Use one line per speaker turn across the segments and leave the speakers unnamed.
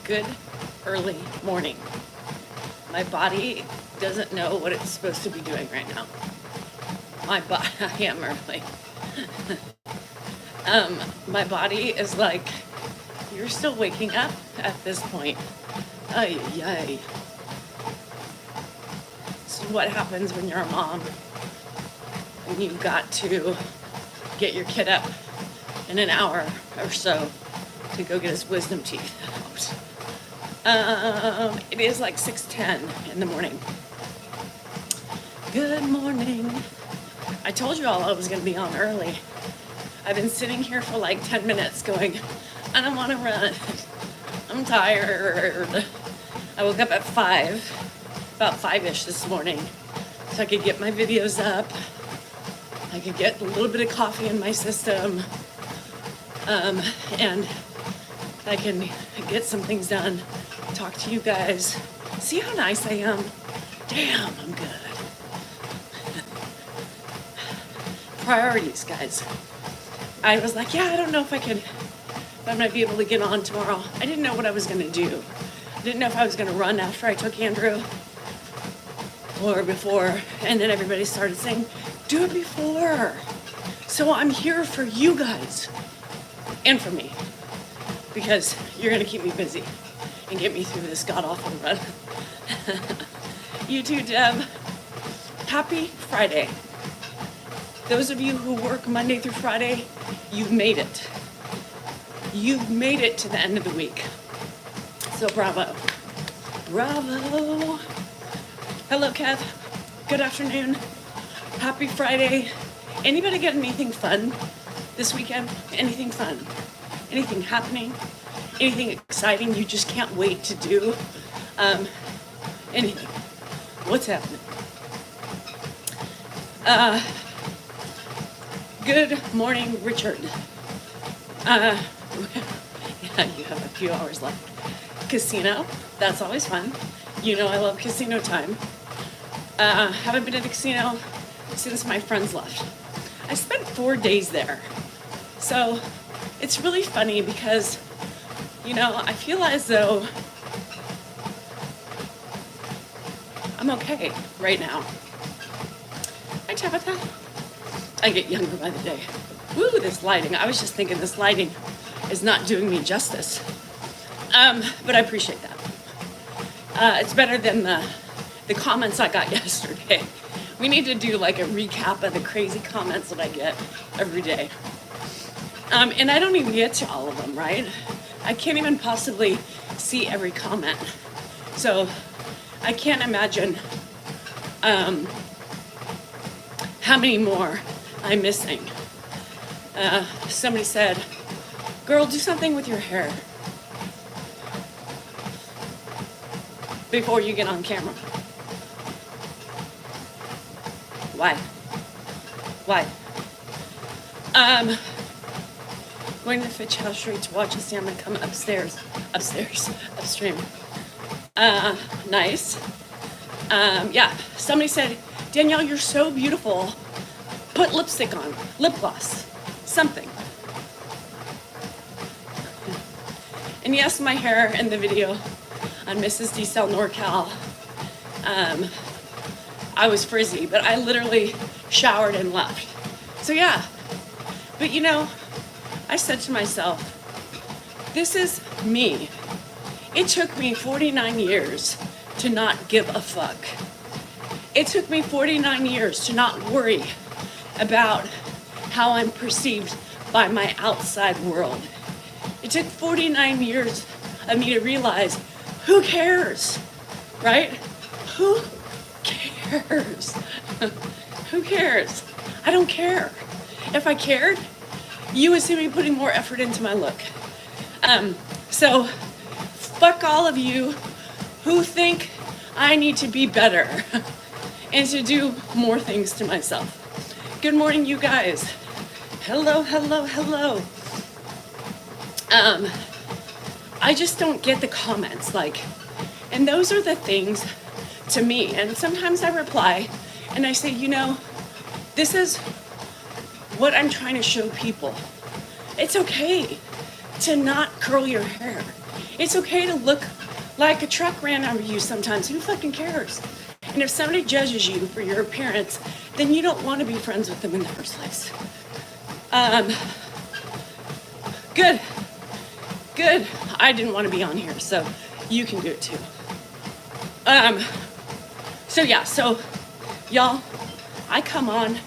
Good early morning. My body doesn't know what it's supposed to be doing right now. I am early. My body is like, you're still waking up at this point. Ay, ay. This is what happens when you're a mom and you've got to get your kid up in an hour or so to go get his wisdom teeth out. It is like 6:10 in the morning. Good morning. I told you all I was going to be on early. I've been sitting here for like 10 minutes going, I don't want to run. I'm tired. I woke up at 5, about 5-ish this morning, so I could get my videos up. I could get a little bit of coffee in my system, and I can get some things done, talk to you guys. See how nice I am? Damn, I'm good. Priorities, guys. I was like, yeah, I don't know if I might be able to get on tomorrow. I didn't know what I was going to do. I didn't know if I was going to run after I took Andrew or before. And then everybody started saying, do it before. So I'm here for you guys and for me, because you're going to keep me busy and get me through this god-awful run. You too, Deb. Happy Friday. Those of you who work Monday through Friday, you've made it. You've made it to the end of the week. So bravo. Bravo. Hello, Kev. Good afternoon. Happy Friday. Anybody get anything fun this weekend? Anything fun? Anything happening? Anything exciting you just can't wait to do? Anything? What's happening? Good morning, Richard. Yeah, you have a few hours left. Casino, that's always fun. You know I love casino time. Haven't been at a casino since my friends left. I spent 4 days there. So it's really funny because, you know, I feel as though I'm okay right now. Hi, Tabitha. I get younger by the day. Woo, this lighting. I was just thinking this lighting is not doing me justice. But I appreciate that. It's better than the comments I got yesterday. We need to do like a recap of the crazy comments that I get every day. And I don't even get to all of them, right? I can't even possibly see every comment. So I can't imagine how many more I'm missing. Somebody said, girl, do something with your hair before you get on camera. Why? Going to the Fitch House Street to watch a salmon come upstream. Nice. Yeah, somebody said, Danielle, you're so beautiful. Put lipstick on, lip gloss, something. And yes, my hair in the video on Mrs. D-Cell NorCal, I was frizzy, but I literally showered and left. So yeah, but you know, I said to myself, this is me. It took me 49 years to not give a fuck. It took me 49 years to not worry about how I'm perceived by my outside world. It took 49 years of me to realize, who cares, right? Who cares? Who cares? I don't care. If I cared, you would see me putting more effort into my look. So fuck all of you who think I need to be better and to do more things to myself. Good morning, you guys. Hello, hello, hello. I just don't get the comments, like, and those are the things to me. And sometimes I reply and I say, you know, this is what I'm trying to show people. It's okay to not curl your hair. It's okay to look like a truck ran over you sometimes. Who fucking cares? And if somebody judges you for your appearance, then you don't want to be friends with them in the first place. Good. I didn't want to be on here, so you can do it too. So y'all, I come on,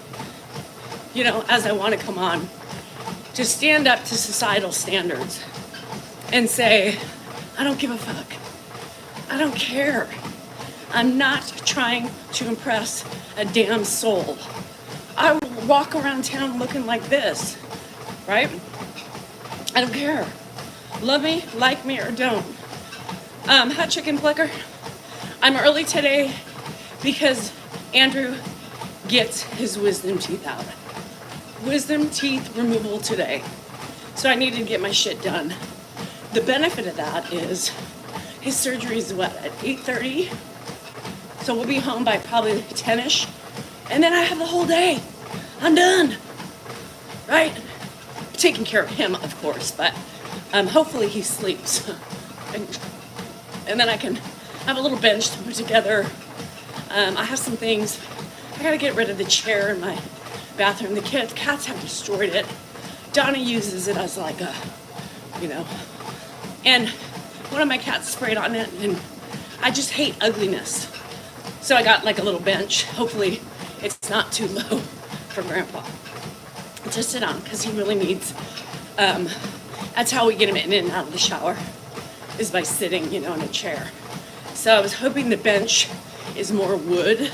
as I want to come on, to stand up to societal standards and say, I don't give a fuck. I don't care. I'm not trying to impress a damn soul. I walk around town looking like this, right? I don't care. Love me, like me, or don't. Hot chicken flicker. I'm early today because Andrew gets his wisdom teeth out. Wisdom teeth removal today. So I needed to get my shit done. The benefit of that is his surgery is at 8:30? So we'll be home by probably 10ish. And then I have the whole day. I'm done. Right? Taking care of him, of course, but hopefully he sleeps. and then I can have a little bench to put together. I have some things. I gotta get rid of the chair in my bathroom. The cats have destroyed it. Donna uses it as like a, and one of my cats sprayed on it, and I just hate ugliness. So I got like a little bench. Hopefully it's not too low for Grandpa to sit on, because he really needs, that's how we get him in and out of the shower, is by sitting, in a chair. So I was hoping the bench is more wood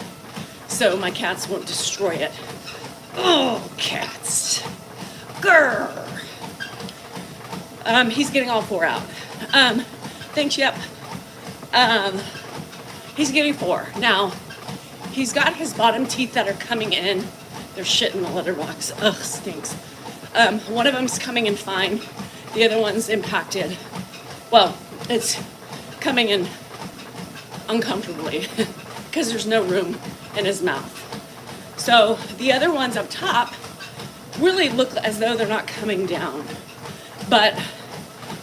so my cats won't destroy it. Oh, cats. Grr. He's getting all 4 out. Thanks, yep. He's getting 4. Now, he's got his bottom teeth that are coming in. There's shit in the litter box. Ugh, stinks. One of them's coming in fine. The other one's impacted. Well, it's coming in uncomfortably because there's no room in his mouth. So the other ones up top really look as though they're not coming down. But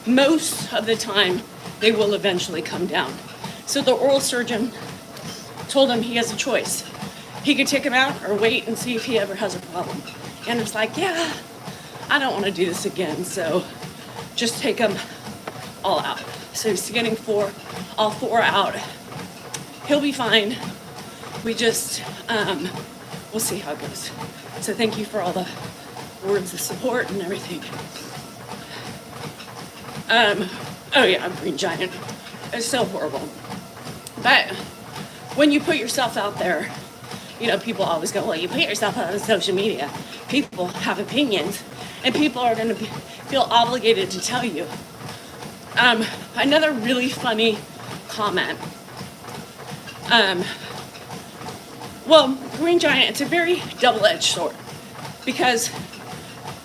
most of the time, they will eventually come down. So the oral surgeon told him he has a choice. He could take him out or wait and see if he ever has a problem. And it's like, yeah, I don't want to do this again, so just take them all out. So he's getting all 4 out. He'll be fine. We just, we'll see how it goes. So thank you for all the words of support and everything. Oh yeah, Green Giant. It's so horrible. But when you put yourself out there, people always go, well, you put yourself out on social media. People have opinions, and people are going to feel obligated to tell you. Another really funny comment. Well, Green Giant, it's a very double-edged sword, because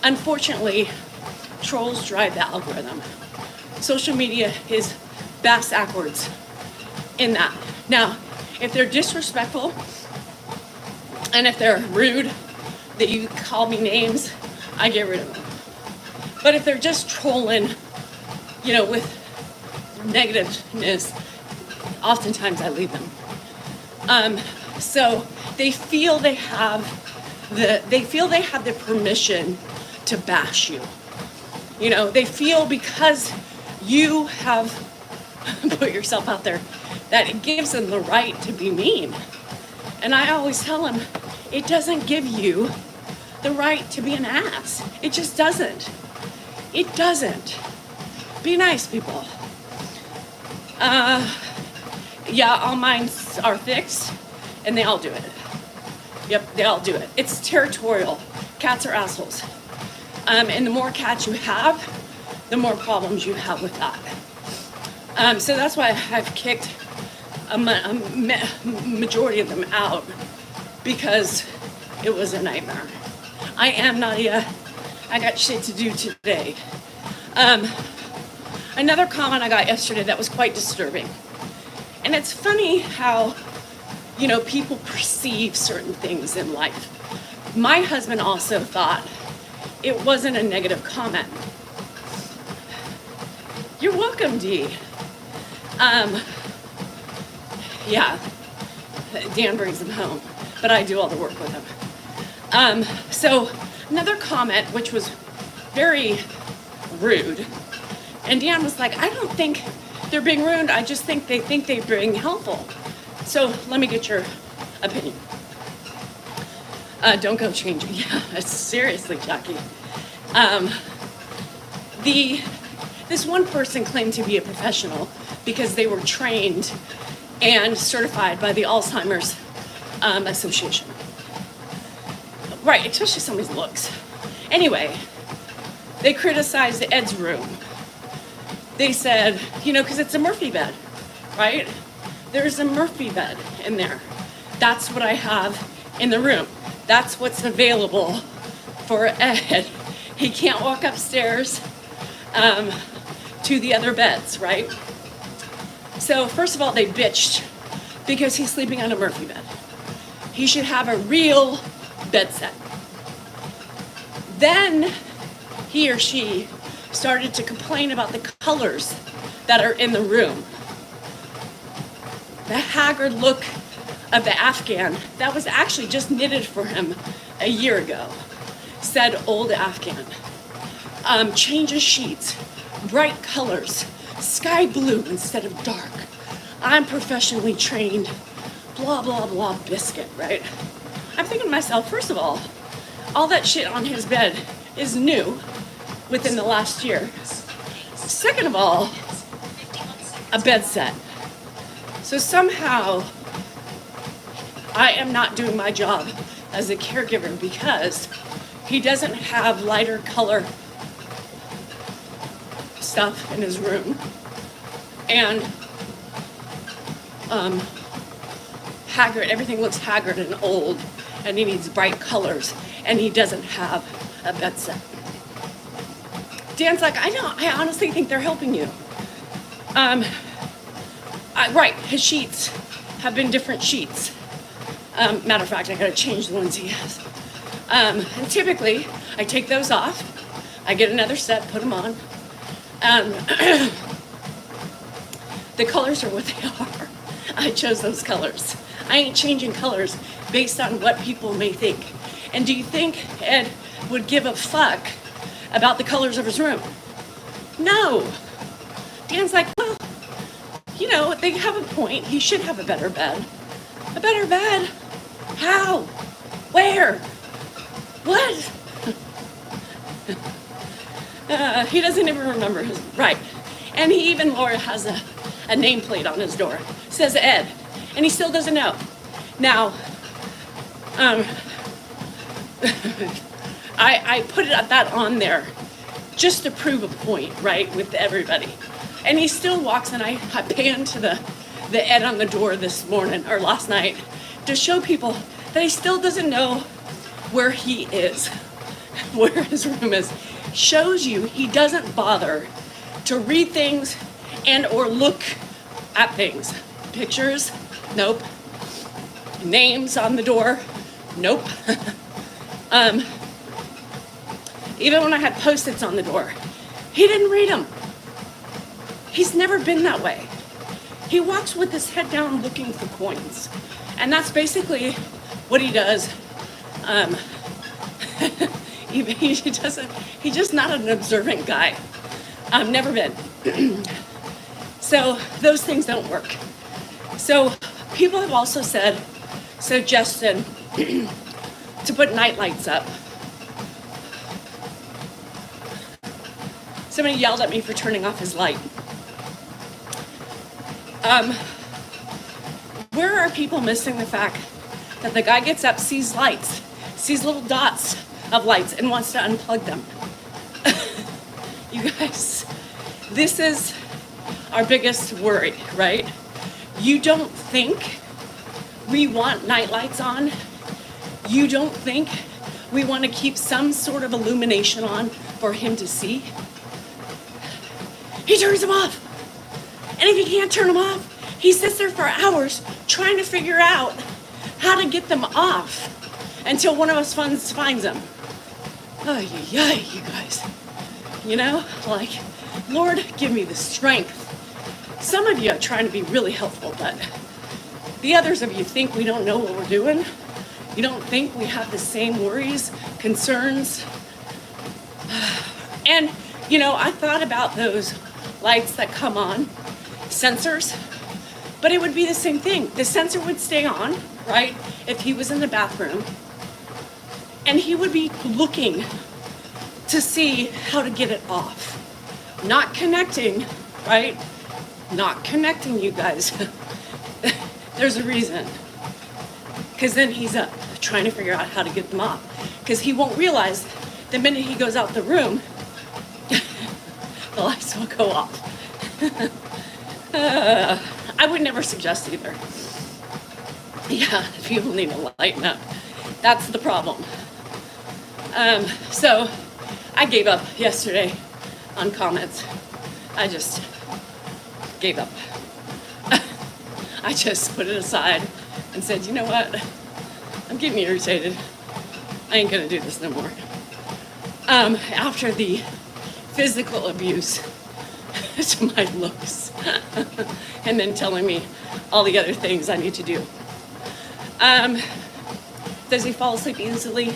unfortunately, trolls drive the algorithm. Social media is bass backwards in that. Now, if they're disrespectful and if they're rude, that you call me names, I get rid of them. But if they're just trolling, with negativeness, oftentimes I leave them. So they feel they have the permission to bash you. They feel because you have put yourself out there that it gives them the right to be mean. And I always tell them, it doesn't give you the right to be an ass. It just doesn't. It doesn't. Be nice, people. Yeah, all mine are fixed, and they all do it. Yep, they all do it. It's territorial. Cats are assholes. And the more cats you have, the more problems you have with that. So that's why I've kicked a majority of them out, because it was a nightmare. I am Nadia. I got shit to do today. Another comment I got yesterday that was quite disturbing. And it's funny how, people perceive certain things in life. My husband also thought it wasn't a negative comment. You're welcome, Dee. Yeah, Dan brings them home, but I do all the work with them. So another comment, which was very rude, and Dan was like, I don't think they're being rude, I just think they're being helpful. So let me get your opinion. Don't go changing. Yeah, seriously, Jackie. This one person claimed to be a professional because they were trained and certified by the Alzheimer's Association. Right, especially somebody's looks. Anyway, they criticized Ed's room. They said, you know, because it's a Murphy bed, right? There's a Murphy bed in there. That's what I have in the room. That's what's available for Ed. He can't walk upstairs to the other beds, right? So first of all, they bitched because he's sleeping on a Murphy bed. He should have a real bed set. Then he or she started to complain about the colors that are in the room. The haggard look of the Afghan that was actually just knitted for him a year ago, said old Afghan. Change of sheets, bright colors, sky blue instead of dark. I'm professionally trained, blah, blah, blah, biscuit, right? I'm thinking to myself, first of all that shit on his bed is new within the last year. Second of all, a bed set. So somehow I am not doing my job as a caregiver because he doesn't have lighter color stuff in his room. And haggard, everything looks haggard and old, and he needs bright colors, and he doesn't have a bed set. Dan's like, I honestly think they're helping you. Right, his sheets have been different sheets. Matter of fact, I gotta change the ones he has. And typically, I take those off, I get another set, put them on. The colors are what they are. I chose those colors. I ain't changing colors based on what people may think. And do you think Ed would give a fuck about the colors of his room? No. Dan's like, well, you know, they have a point. He should have a better bed. A better bed? How? Where? What? He doesn't even remember his, right. And he even, Laura, has a nameplate on his door. Says Ed. And he still doesn't know. Now, I put that on there just to prove a point, right, with everybody. And he still walks, and I panned to the Ed on the door this morning, or last night, to show people that he still doesn't know where he is, where his room is. Shows you he doesn't bother to read things and or look at things. Pictures? Nope. Names on the door? Nope. Even when I had Post-its on the door, he didn't read them. He's never been that way. He walks with his head down looking for coins. And that's basically what he does. He's just not an observant guy. Never been. So those things don't work. So people have also suggested to put night lights up. Somebody yelled at me for turning off his light. Where are people missing the fact that the guy gets up, sees lights, sees little dots of lights, and wants to unplug them? You guys, this is our biggest worry, right? You don't think we want night lights on? You don't think we want to keep some sort of illumination on for him to see? He turns them off. And if he can't turn them off, he sits there for hours trying to figure out how to get them off until one of us finds them. Oh, yeah, you guys. You know, like, Lord, give me the strength. Some of you are trying to be really helpful, but the others of you think we don't know what we're doing. You don't think we have the same worries, concerns. And, you know, I thought about those lights that come on, sensors, but it would be the same thing. The sensor would stay on, right, if he was in the bathroom, and he would be looking to see how to get it off. Not connecting, right? Not connecting, you guys. There's a reason. Because then he's up trying to figure out how to get them off. Because he won't realize the minute he goes out the room, the lights will go off. I would never suggest either. Yeah, people need to lighten up. That's the problem. So I gave up yesterday on comments. I just gave up. I just put it aside and said, you know what? I'm getting irritated. I ain't gonna do this no more. After the physical abuse to my looks and then telling me all the other things I need to do. Does he fall asleep easily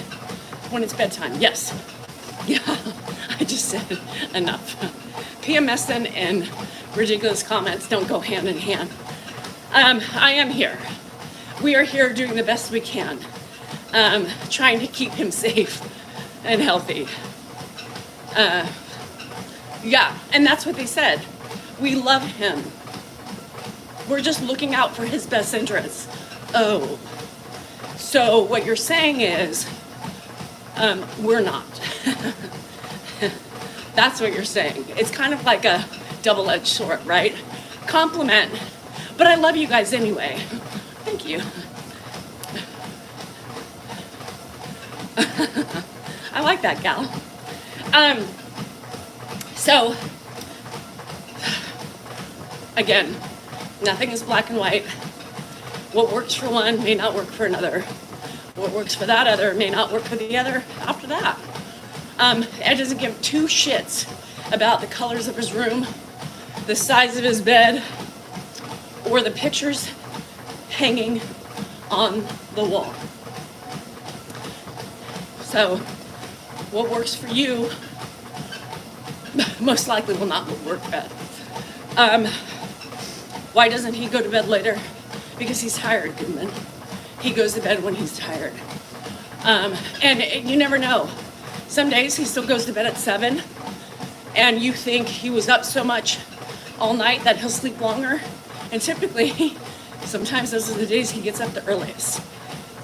when it's bedtime? Yes. Yeah, I just said enough. PMSing and ridiculous comments don't go hand in hand. I am here. We are here doing the best we can, trying to keep him safe and healthy. Yeah, and that's what they said. We love him. We're just looking out for his best interests. Oh, so what you're saying is, we're not. That's what you're saying. It's kind of like a double-edged sword, right? Compliment, but I love you guys anyway. Thank you. I like that gal. So, again, nothing is black and white. What works for one may not work for another. What works for that other may not work for the other after that. Ed doesn't give two shits about the colors of his room, the size of his bed, or the pictures hanging on the wall. So, what works for you most likely will not work bad. Why doesn't he go to bed later? Because he's tired, Goodman. He goes to bed when he's tired. And you never know. Some days he still goes to bed at 7, and you think he was up so much all night that he'll sleep longer. And typically, sometimes those are the days he gets up the earliest.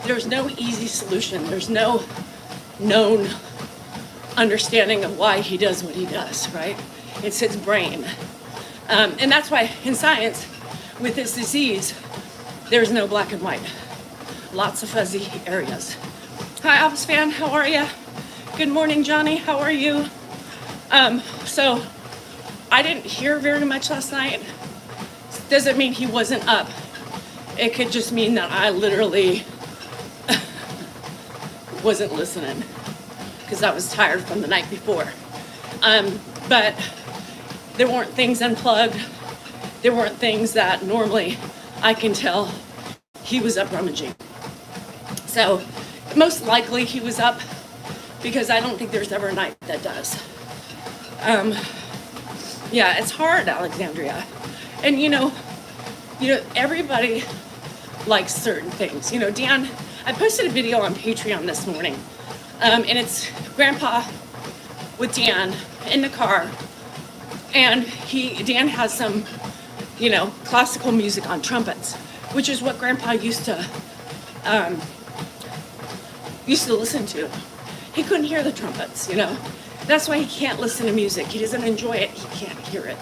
There's no easy solution. There's no known understanding of why he does what he does, right? It's his brain. And that's why in science, with this disease, there's no black and white. Lots of fuzzy areas. Hi, Alps fan, how are you? Good morning, Johnny, how are you? So, I didn't hear very much last night. Doesn't mean he wasn't up. It could just mean that I literally wasn't listening because I was tired from the night before. But there weren't things unplugged. There weren't things that normally I can tell he was up rummaging. So most likely he was up because I don't think there's ever a night that does. Yeah, it's hard, Alexandria. And you know, everybody likes certain things. You know, Dan, I posted a video on Patreon this morning, and it's Grandpa with Dan in the car, and Dan has some, classical music on trumpets, which is what Grandpa used to listen to. He couldn't hear the trumpets, That's why he can't listen to music. He doesn't enjoy it. He can't hear it.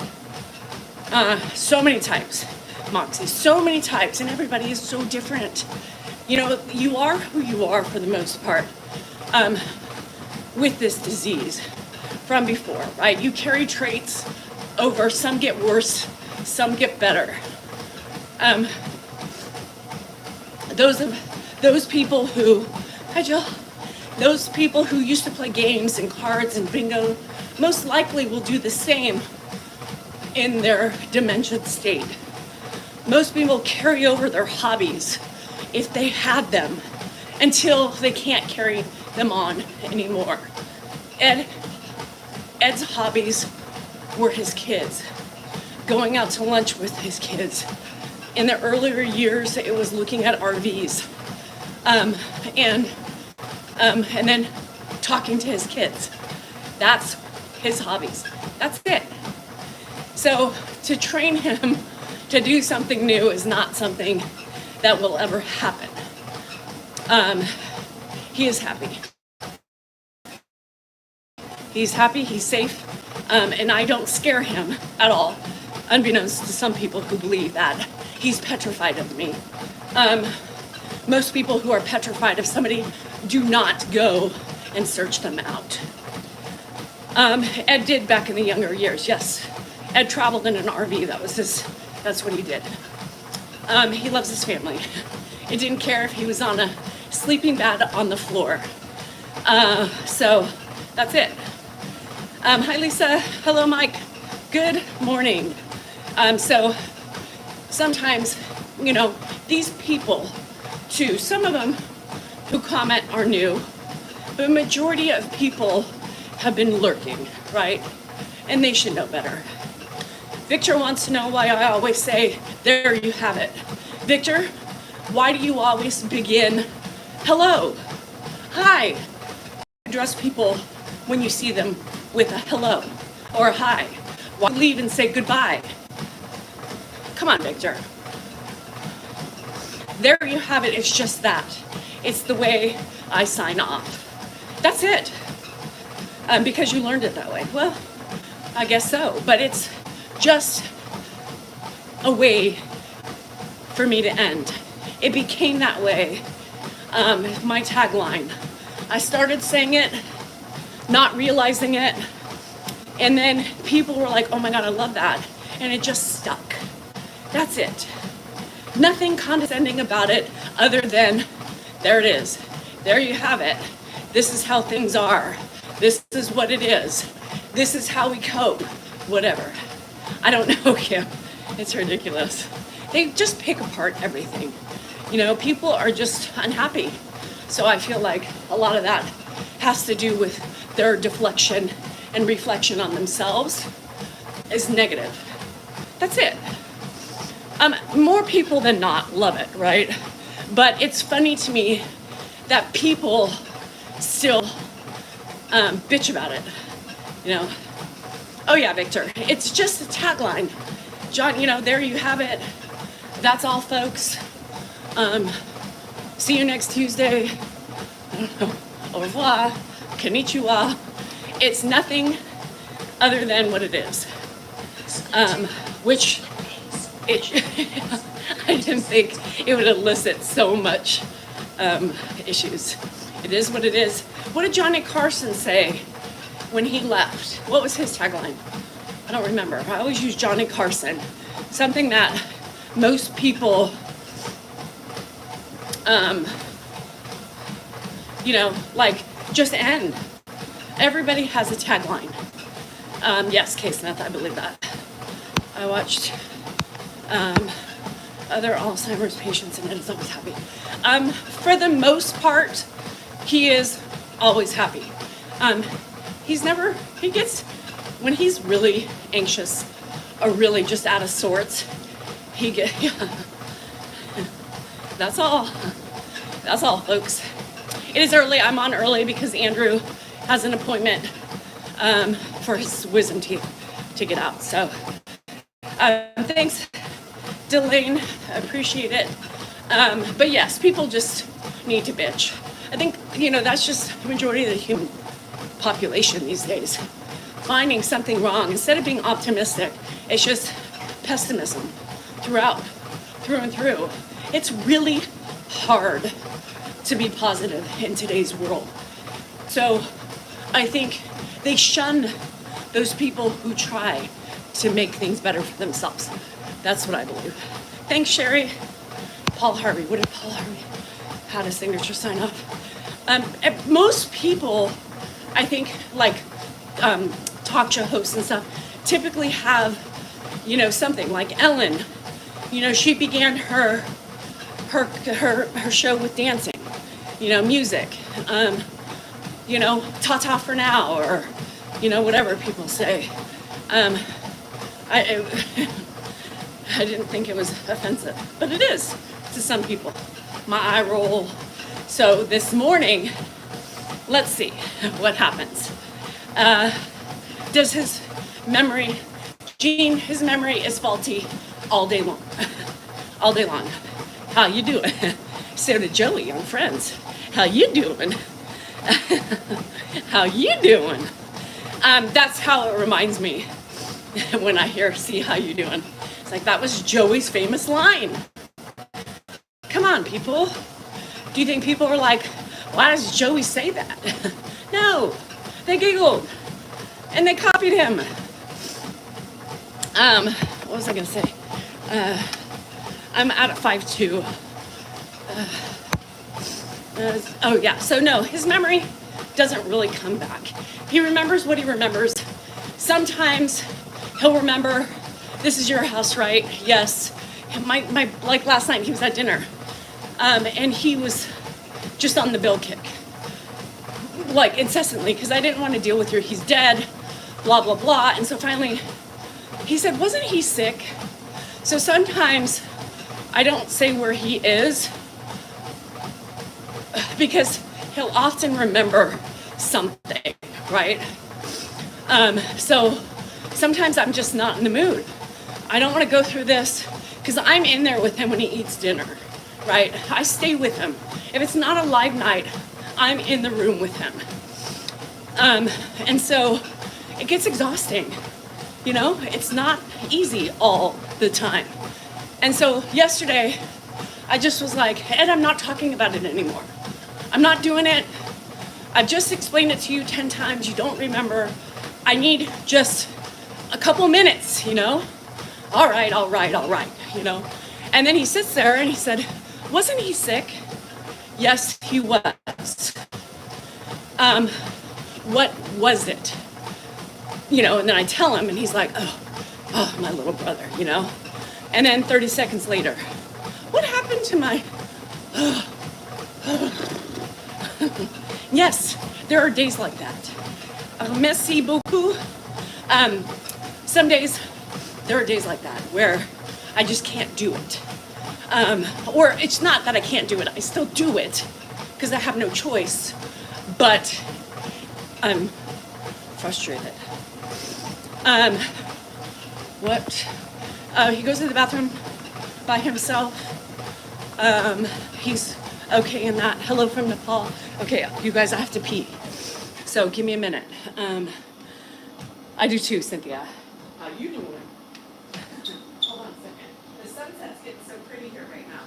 So many types, Moxie, so many types, and everybody is so different. You are who you are for the most part with this disease from before, right? You carry traits over. Some get worse, some get better. Those people who, hi Jill, those people who used to play games and cards and bingo most likely will do the same in their dementia state. Most people carry over their hobbies if they had them until they can't carry them on anymore. Ed's hobbies were his kids, going out to lunch with his kids. In the earlier years, it was looking at RVs, and then talking to his kids. That's his hobbies. That's it. So to train him to do something new is not something that will ever happen. He is happy. He's happy, he's safe, and I don't scare him at all, unbeknownst to some people who believe that he's petrified of me. Most people who are petrified of somebody do not go and search them out. Ed did back in the younger years, yes. Ed traveled in an RV, that's what he did. He loves his family. He didn't care if he was on a sleeping bag on the floor. So that's it. Hi Lisa, hello Mike, good morning. So sometimes, these people too, some of them who comment are new, but majority of people have been lurking, right? And they should know better. Victor wants to know why I always say, there you have it. Victor, why do you always begin, hello, hi? Address people when you see them with a hello or a hi. Why leave and say goodbye? Come on, Victor. There you have it, it's just that. It's the way I sign off. That's it. Because you learned it that way. Well, I guess so, but it's just a way for me to end. It became that way, my tagline. I started saying it, not realizing it, and then people were like, oh my God, I love that, and it just stuck. That's it. Nothing condescending about it other than, there it is. There you have it. This is how things are. This is what it is. This is how we cope. Whatever. I don't know, Kim. It's ridiculous. They just pick apart everything. People are just unhappy. So I feel like a lot of that has to do with their deflection and reflection on themselves is negative. That's it. More people than not love it, right? But it's funny to me that people still bitch about it, Oh yeah, Victor, it's just a tagline. John, there you have it. That's all, folks. See you next Tuesday. I don't know. Au revoir. Konnichiwa. It's nothing other than what it is. Which I didn't think it would elicit so much issues. It is what it is. What did Johnny Carson say when he left? What was his tagline? I don't remember. I always use Johnny Carson. Something that most people, just end. Everybody has a tagline. Yes, K-Smith, I believe that. I watched other Alzheimer's patients and is always happy. For the most part, he is always happy. When he's really anxious or really just out of sorts, that's all, folks. It is early, I'm on early because Andrew has an appointment for his wisdom teeth to get out. So thanks, Delane, I appreciate it. But yes, people just need to bitch. I think, that's just the majority of the human population these days. Finding something wrong, instead of being optimistic, it's just pessimism through and through. It's really hard to be positive in today's world. So I think they shun those people who try to make things better for themselves. That's what I believe. Thanks, Sherry. Paul Harvey, what did Paul Harvey had a signature sign off? Most people, I think, like talk show hosts and stuff, typically have something like Ellen. She began her show with dancing, music, ta-ta for now, or, whatever people say. I didn't think it was offensive, but it is to some people. My eye roll. So this morning, let's see what happens. Does his memory, Gene, his memory is faulty all day long. All day long. How you doing? So did Joey on Friends. How you doing? How you doing? That's how it reminds me when I see how you doing. It's like, that was Joey's famous line. Come on, people. Do you think people were like, why does Joey say that? No, they giggled and they copied him. What was I gonna say? I'm at 5'2". Oh yeah, so no, his memory doesn't really come back. He remembers what he remembers. Sometimes he'll remember, this is your house, right? Yes. Like last night, he was at dinner, and he was just on the bill kick, like incessantly, because I didn't want to deal with you. He's dead, blah, blah, blah. And so finally, he said, wasn't he sick? So sometimes I don't say where he is, because he'll often remember something, right? So sometimes I'm just not in the mood. I don't want to go through this because I'm in there with him when he eats dinner, right? I stay with him. If it's not a live night, I'm in the room with him. And so it gets exhausting, It's not easy all the time. And so yesterday, I just was like, Ed, I'm not talking about it anymore. I'm not doing it. I've just explained it to you 10 times. You don't remember. I need just a couple minutes, All right. And then he sits there and he said, wasn't he sick? Yes, he was. What was it? And then I tell him and he's like, oh, my little brother, And then 30 seconds later, what happened to my... Yes, there are days like that. Merci beaucoup. Some days, there are days like that where I just can't do it. Or it's not that I can't do it, I still do it because I have no choice, but I'm frustrated. He goes to the bathroom by himself. He's okay in that. Hello from Nepal. Okay, you guys, I have to pee. So give me a minute. I do too, Cynthia. How you doing? Hold on a second. The sunset's getting so pretty here right now.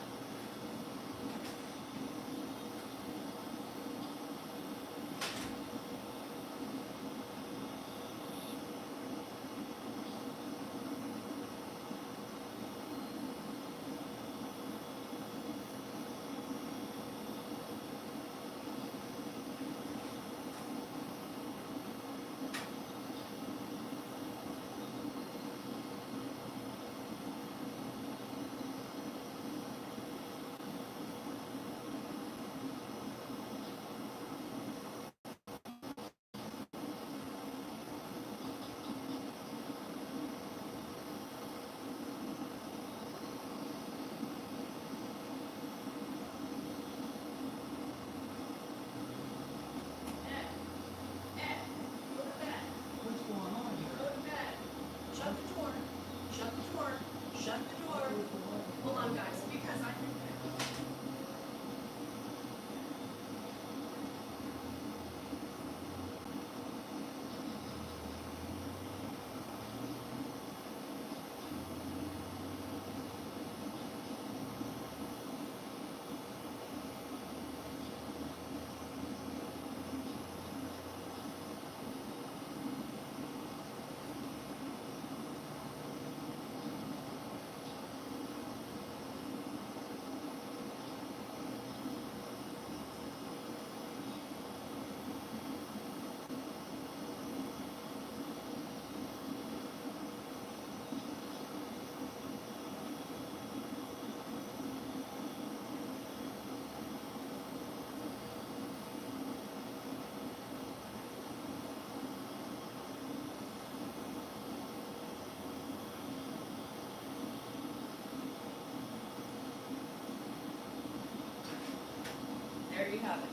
there you have it.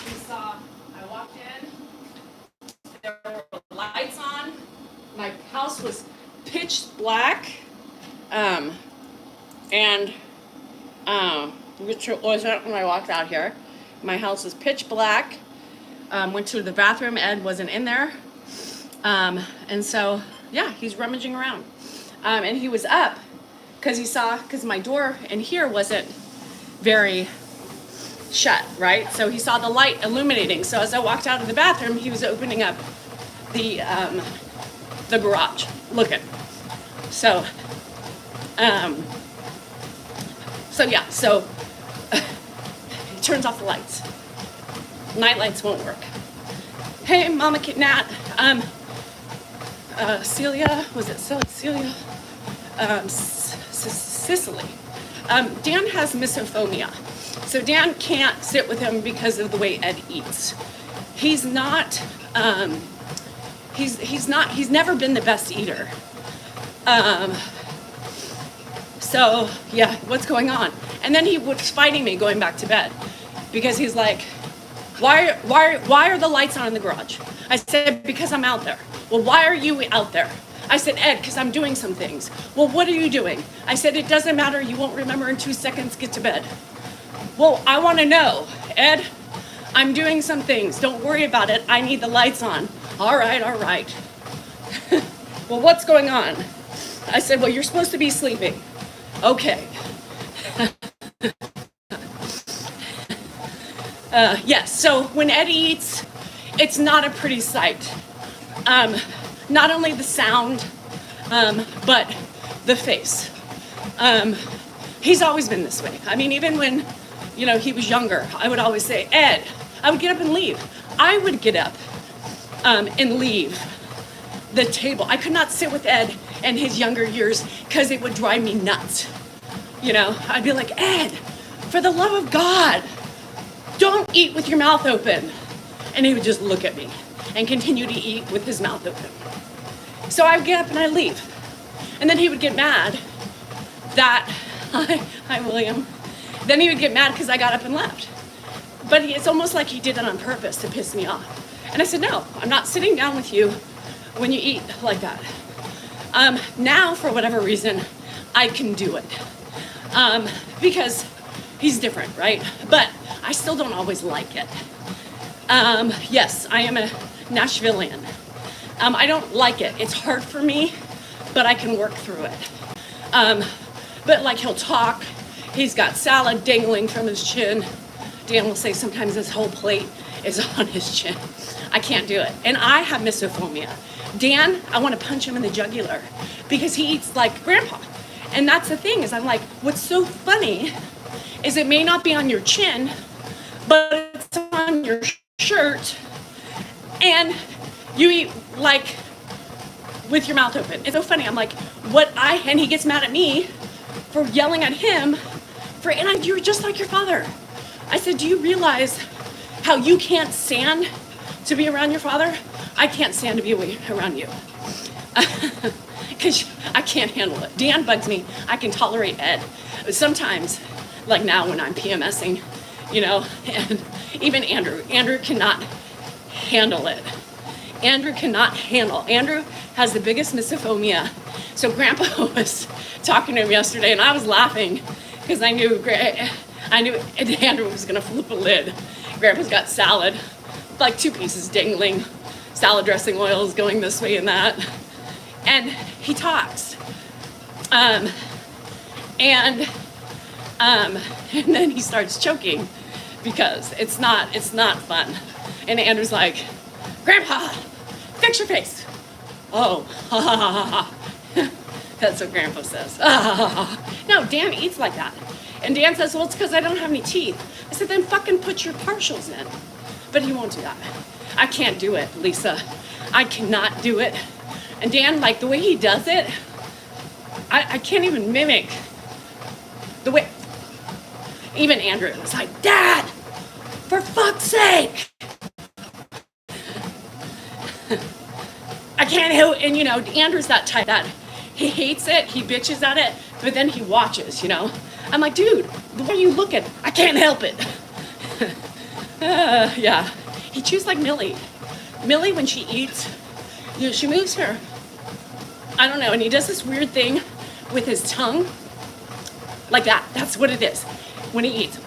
We saw, I walked in, there were lights on, my house was pitch black, which was when I walked out here. My house was pitch black. Went to the bathroom, Ed wasn't in there. And so, yeah, he's rummaging around. And he was up because my door in here wasn't very shut, right? So he saw the light illuminating. So as I walked out of the bathroom, he was opening up the garage, looking. So he turns off the lights. Night lights won't work. Hey, Mama Kit Nat. Celia, was it Celia? Cicely. Dan has misophonia. So Dan can't sit with him because of the way Ed eats. He's not, he's never been the best eater. So yeah, what's going on? And then he was fighting me going back to bed because he's like, why are the lights on in the garage? I said, because I'm out there. Well, why are you out there? I said, Ed, because I'm doing some things. Well, what are you doing? I said, it doesn't matter. You won't remember in 2 seconds. Get to bed. Well, I want to know, Ed, I'm doing some things. Don't worry about it. I need the lights on. All right. Well, what's going on? I said, well, you're supposed to be sleeping. Okay. Yes, so when Ed eats, it's not a pretty sight. Not only the sound, but the face. He's always been this way. I mean, even when, he was younger, I would always say, Ed, I would get up and leave. I would get up and leave the table. I could not sit with Ed in his younger years because it would drive me nuts. I'd be like, Ed, for the love of God, don't eat with your mouth open. And he would just look at me and continue to eat with his mouth open. So I would get up and I'd leave. And then he would get mad that, hi William. Then he would get mad because I got up and left. But it's almost like he did it on purpose to piss me off. And I said, no, I'm not sitting down with you when you eat like that. Now, for whatever reason, I can do it. Because he's different, right? But I still don't always like it. Yes, I am a Nashvilleian. I don't like it. It's hard for me, but I can work through it. But like he'll talk, he's got salad dangling from his chin. Dan will say sometimes his whole plate is on his chin. I can't do it. And I have misophonia. Dan, I want to punch him in the jugular because he eats like grandpa. And that's the thing is I'm like, what's so funny is it may not be on your chin, but it's on your shirt and you eat like with your mouth open. It's so funny. I'm like, and he gets mad at me for yelling at him you're just like your father. I said, do you realize how you can't stand to be around your father? I can't stand to be around you. Because I can't handle it. Dan bugs me. I can tolerate Ed. Andrew, like now when I'm PMSing, and even Andrew cannot handle it. Andrew has the biggest misophonia. So Grandpa was talking to him yesterday and I was laughing because I knew Andrew was gonna flip a lid. Grandpa's got salad, like 2 pieces dangling, salad dressing oils going this way and that. And he talks. And then he starts choking because it's not fun. And Andrew's like, Grandpa, fix your face. Oh, ha ha ha ha. That's what Grandpa says. No, Dan eats like that. And Dan says, well, it's because I don't have any teeth. I said, then fucking put your partials in. But he won't do that. I can't do it, Lisa. I cannot do it. And Dan, like the way he does it, I can't even mimic the way. Even Andrew was like, Dad, for fuck's sake. I can't help, and Andrew's that type that he hates it, he bitches at it, but then he watches, I'm like, dude, the way you look at it, I can't help it. Yeah. He chews like Millie. Millie, when she eats, she moves her, I don't know, and he does this weird thing with his tongue, like that. That's what it is when he eats.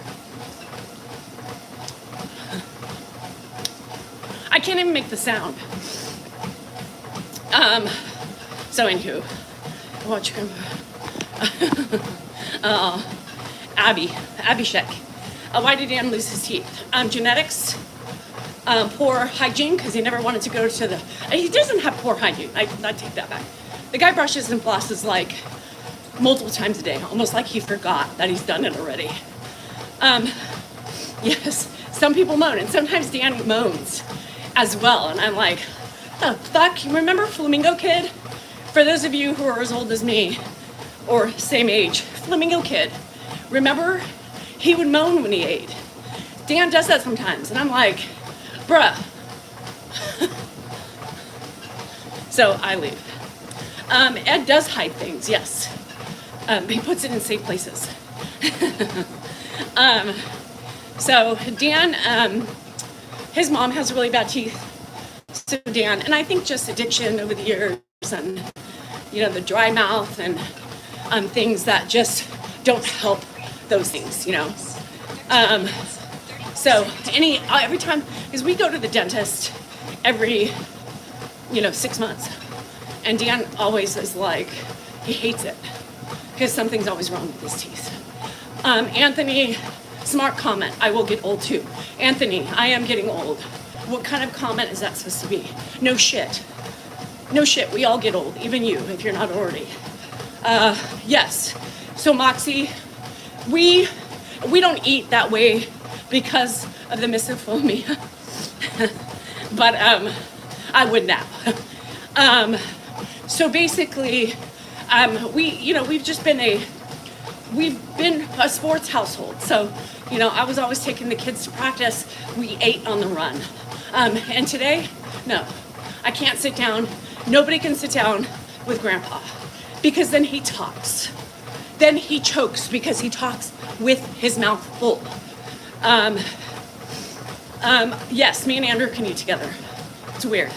I can't even make the sound. So anywho, watch him. Abhishek. Why did Dan lose his teeth? Genetics, poor hygiene, because he never wanted to go to the, he doesn't have poor hygiene, I take that back. The guy brushes and flosses like multiple times a day, almost like he forgot that he's done it already. Yes, some people moan, and sometimes Dan moans as well, and I'm like, oh, fuck, you remember Flamingo Kid? For those of you who are as old as me, or same age, Flamingo Kid, remember? He would moan when he ate. Dan does that sometimes, and I'm like, bruh. So I leave. Ed does hide things, yes. He puts it in safe places. So Dan, his mom has really bad teeth. So Dan, and I think just addiction over the years and, you know, the dry mouth and things that just don't help those things, you know. So every time, because we go to the dentist every, 6 months. And Dan always is like, he hates it because something's always wrong with his teeth. Anthony, smart comment, I will get old too. Anthony, I am getting old. What kind of comment is that supposed to be? No shit. No shit, we all get old, even you, if you're not already. Yes, so Moxie, we don't eat that way because of the misophonia, but I would now. So basically, we've been a sports household. So, I was always taking the kids to practice. We ate on the run. And today, no, I can't sit down. Nobody can sit down with Grandpa because then he talks. Then he chokes because he talks with his mouth full. Yes, me and Andrew can eat together. It's weird.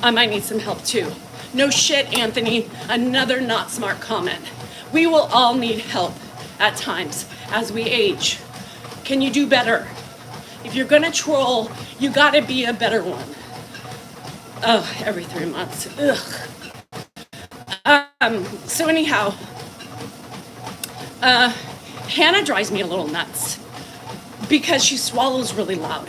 I might need some help too. No shit, Anthony, another not smart comment. We will all need help at times as we age. Can you do better? If you're gonna troll, you gotta be a better one. Oh, every 3 months, ugh. So anyhow, Hannah drives me a little nuts because she swallows really loud.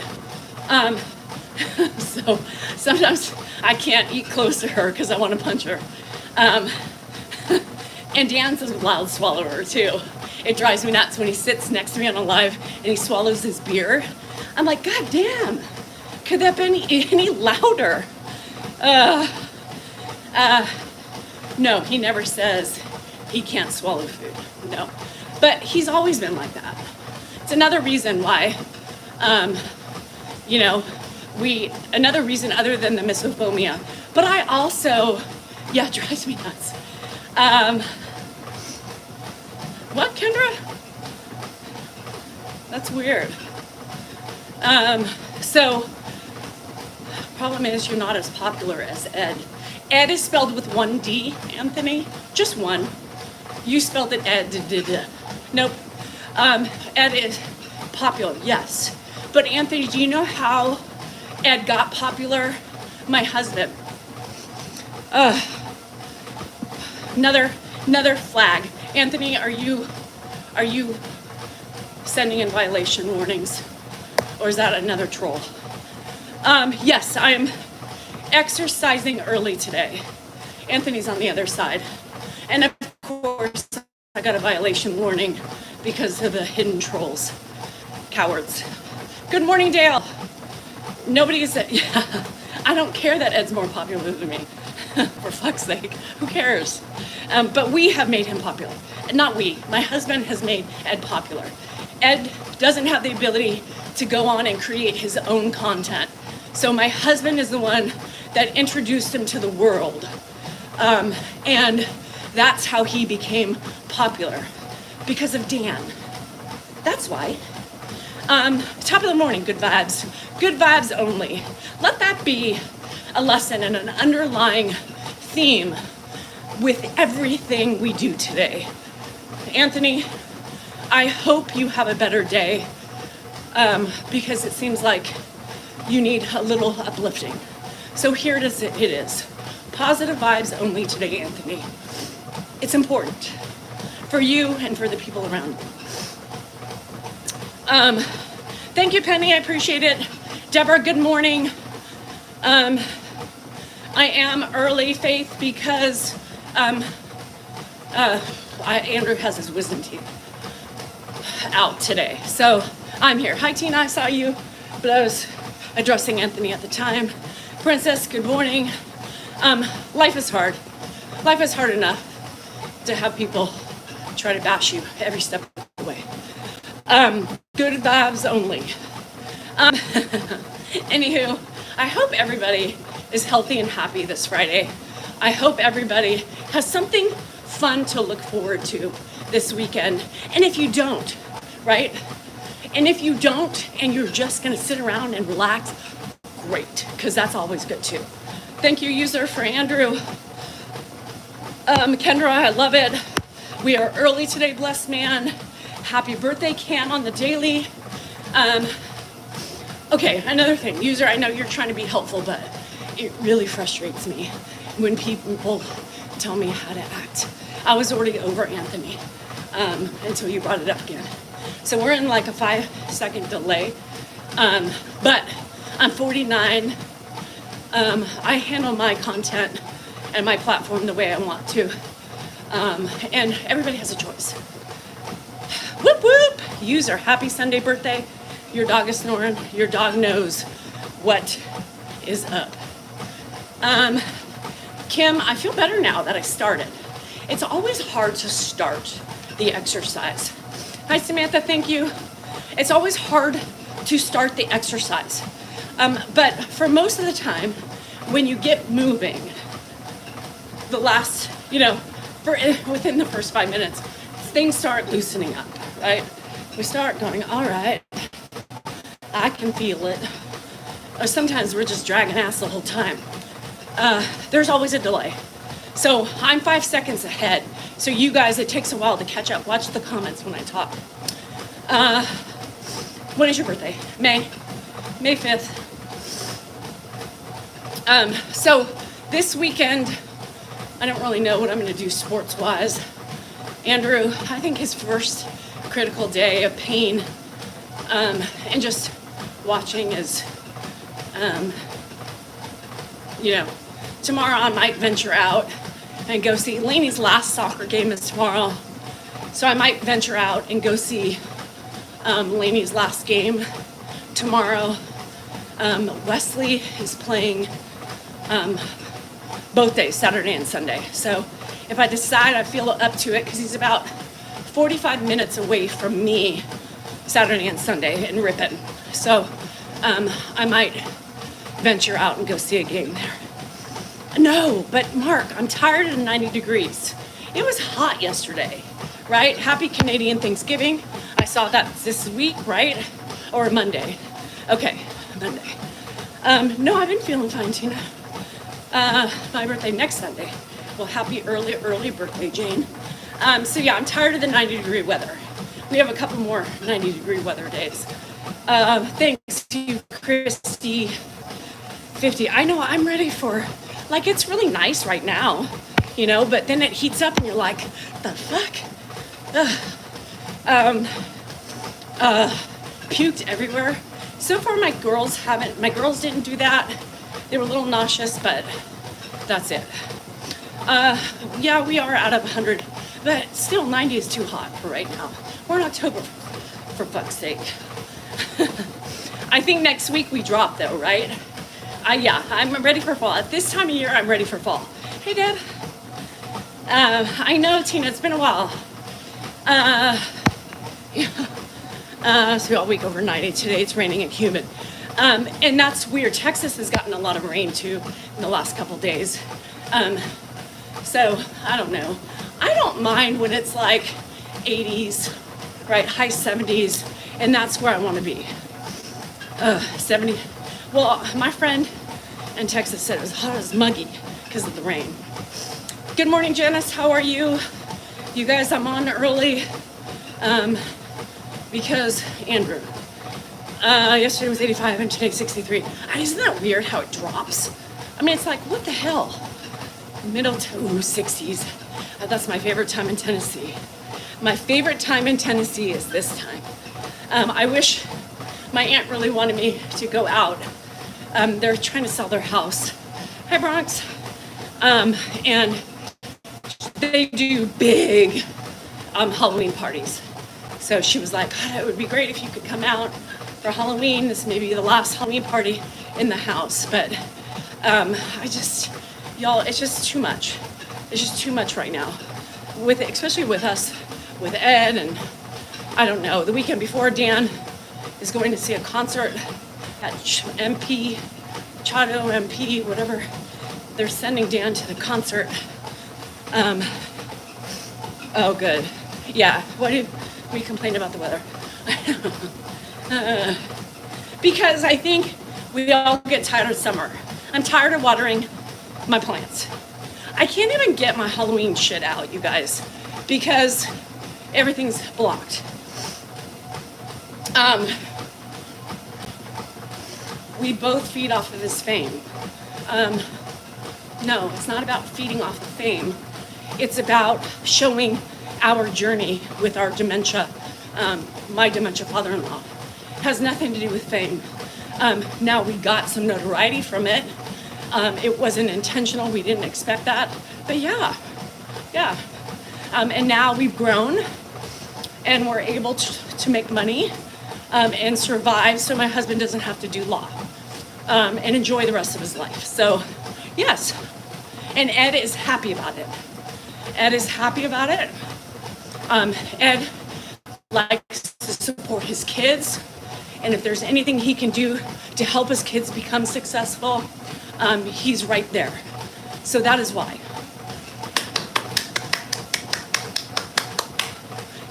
So sometimes I can't eat close to her because I want to punch her. And Dan's a loud swallower too. It drives me nuts when he sits next to me on a live and he swallows his beer. I'm like, God damn, could that be any louder? No, he never says he can't swallow food, no. But he's always been like that. It's another reason why, another reason other than the misophonia. But I also, it drives me nuts. What, Kendra? That's weird. So, problem is you're not as popular as Ed. Ed is spelled with one D, Anthony, just one. You spelled it Ed, Nope. Ed is popular, yes. But Anthony, do you know how Ed got popular? My husband. Another flag. Anthony, are you sending in violation warnings? Or is that another troll? Yes, I am exercising early today. Anthony's on the other side. And of course, I got a violation warning because of the hidden trolls. Cowards. Good morning, Dale. Nobody's, I don't care that Ed's more popular than me. For fuck's sake, who cares? But we have made him popular. Not we, my husband has made Ed popular. Ed doesn't have the ability to go on and create his own content. So my husband is the one that introduced him to the world. And that's how he became popular, because of Dan. That's why. Top of the morning, good vibes. Good vibes only. Let that be a lesson and an underlying theme with everything we do today. Anthony, I hope you have a better day because it seems like you need a little uplifting. So here it is. Positive vibes only today, Anthony. It's important for you and for the people around you. Thank you, Penny. I appreciate it. Deborah, good morning. I am early, Faith, because Andrew has his wisdom teeth out today. So I'm here. Hi, Tina. I saw you, but I was addressing Anthony at the time. Princess, good morning. Life is hard. Life is hard enough to have people try to bash you every step of the way. Good vibes only. Anywho, I hope everybody is healthy and happy this Friday. I hope everybody has something fun to look forward to this weekend. And if you don't, right? And if you don't, and you're just gonna sit around and relax, great, because that's always good too. Thank you, user, for Andrew. Kendra, I love it. We are early today, blessed man. Happy birthday, Cam, on the daily. Okay, another thing. User, I know you're trying to be helpful, but it really frustrates me when people tell me how to act. I was already over Anthony until you brought it up again. So we're in like a 5-second delay, but I'm 49. I handle my content and my platform the way I want to, and everybody has a choice. Whoop whoop! User, happy Sunday birthday. Your dog is snoring. Your dog knows what is up. Kim, I feel better now that I started. It's always hard to start the exercise. Hi, Samantha, thank you. It's always hard to start the exercise. But for most of the time, when you get moving, the last, within the first 5 minutes, things start loosening up, right? We start going, all right, I can feel it. Or sometimes we're just dragging ass the whole time. There's always a delay. So I'm 5 seconds ahead. So you guys, it takes a while to catch up. Watch the comments when I talk. When is your birthday? May 5th. So this weekend, I don't really know what I'm gonna do sports-wise. Andrew, I think his first critical day of pain, and just watching is, tomorrow I might venture out and go see, Lainey's last soccer game is tomorrow, so I might venture out and go see Lainey's last game tomorrow. Wesley is playing both days, Saturday and Sunday. So if I decide I feel up to it, because he's about 45 minutes away from me Saturday and Sunday in Ripon. So I might venture out and go see a game there. No, but Mark, I'm tired of 90 degrees. It was hot yesterday, right? Happy Canadian Thanksgiving. I saw that this week, right? Or Monday. Okay, Monday. No, I've been feeling fine, Tina. My birthday next Sunday. Well, happy early birthday, Jane. So yeah, I'm tired of the 90-degree weather. We have a couple more 90-degree weather days. Thanks to you, Christy. 50. I know, I'm ready for, it's really nice right now, but then it heats up and you're like, the fuck? Puked everywhere. So far my girls didn't do that. They were a little nauseous, but that's it. Yeah, we are out of 100, but still 90 is too hot for right now. We're in October, for fuck's sake. I think next week we drop though, right? Yeah, I'm ready for fall. At this time of year, I'm ready for fall. Hey, Deb. I know, Tina, it's been a while. So all week over 90. Today it's raining and humid. And that's weird. Texas has gotten a lot of rain too in the last couple days. So I don't know. I don't mind when it's like 80s. right? High 70s, and that's where I want to be. 70. Well, my friend in Texas said it was hot as muggy because of the rain. Good morning, Janice. How are you? You guys, I'm on early because Andrew. Yesterday was 85 and today's 63. Isn't that weird how it drops? I mean, it's like, what the hell? Middle to 60s. That's my favorite time in Tennessee. My favorite time in Tennessee is this time. I wish my aunt really wanted me to go out. They're trying to sell their house. Hi, Bronx. And they do big Halloween parties. So she was like, God, it would be great if you could come out for Halloween. This may be the last Halloween party in the house. But y'all, it's just too much. It's just too much right now. Especially with us, with Ed, and I don't know. The weekend before, Dan is going to see a concert at Chado MP, whatever. They're sending Dan to the concert. Oh, good. Yeah, what did we complain about the weather? Because I think we all get tired of summer. I'm tired of watering my plants. I can't even get my Halloween shit out, you guys, because everything's blocked. We both feed off of this fame. No, it's not about feeding off the fame. It's about showing our journey with our dementia, my dementia father-in-law. Has nothing to do with fame. Now we got some notoriety from it. It wasn't intentional, we didn't expect that, but yeah. And now we've grown and we're able to make money and survive so my husband doesn't have to do law and enjoy the rest of his life. So yes, and Ed is happy about it. Ed is happy about it. Ed likes to support his kids, and if there's anything he can do to help his kids become successful, he's right there. So that is why.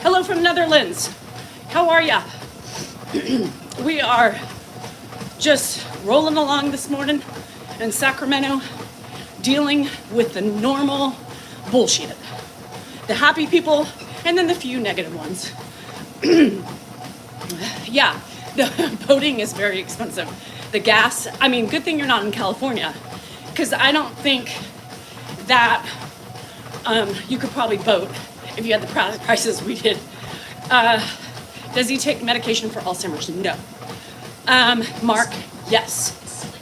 Hello from Netherlands. How are ya? We are just rolling along this morning in Sacramento, dealing with the normal bullshit. The happy people, and then the few negative ones. Yeah, the boating is very expensive. The gas, I mean, good thing you're not in California, because I don't think that you could probably boat if you had the prices we did. Does he take medication for Alzheimer's? No. Mark, yes.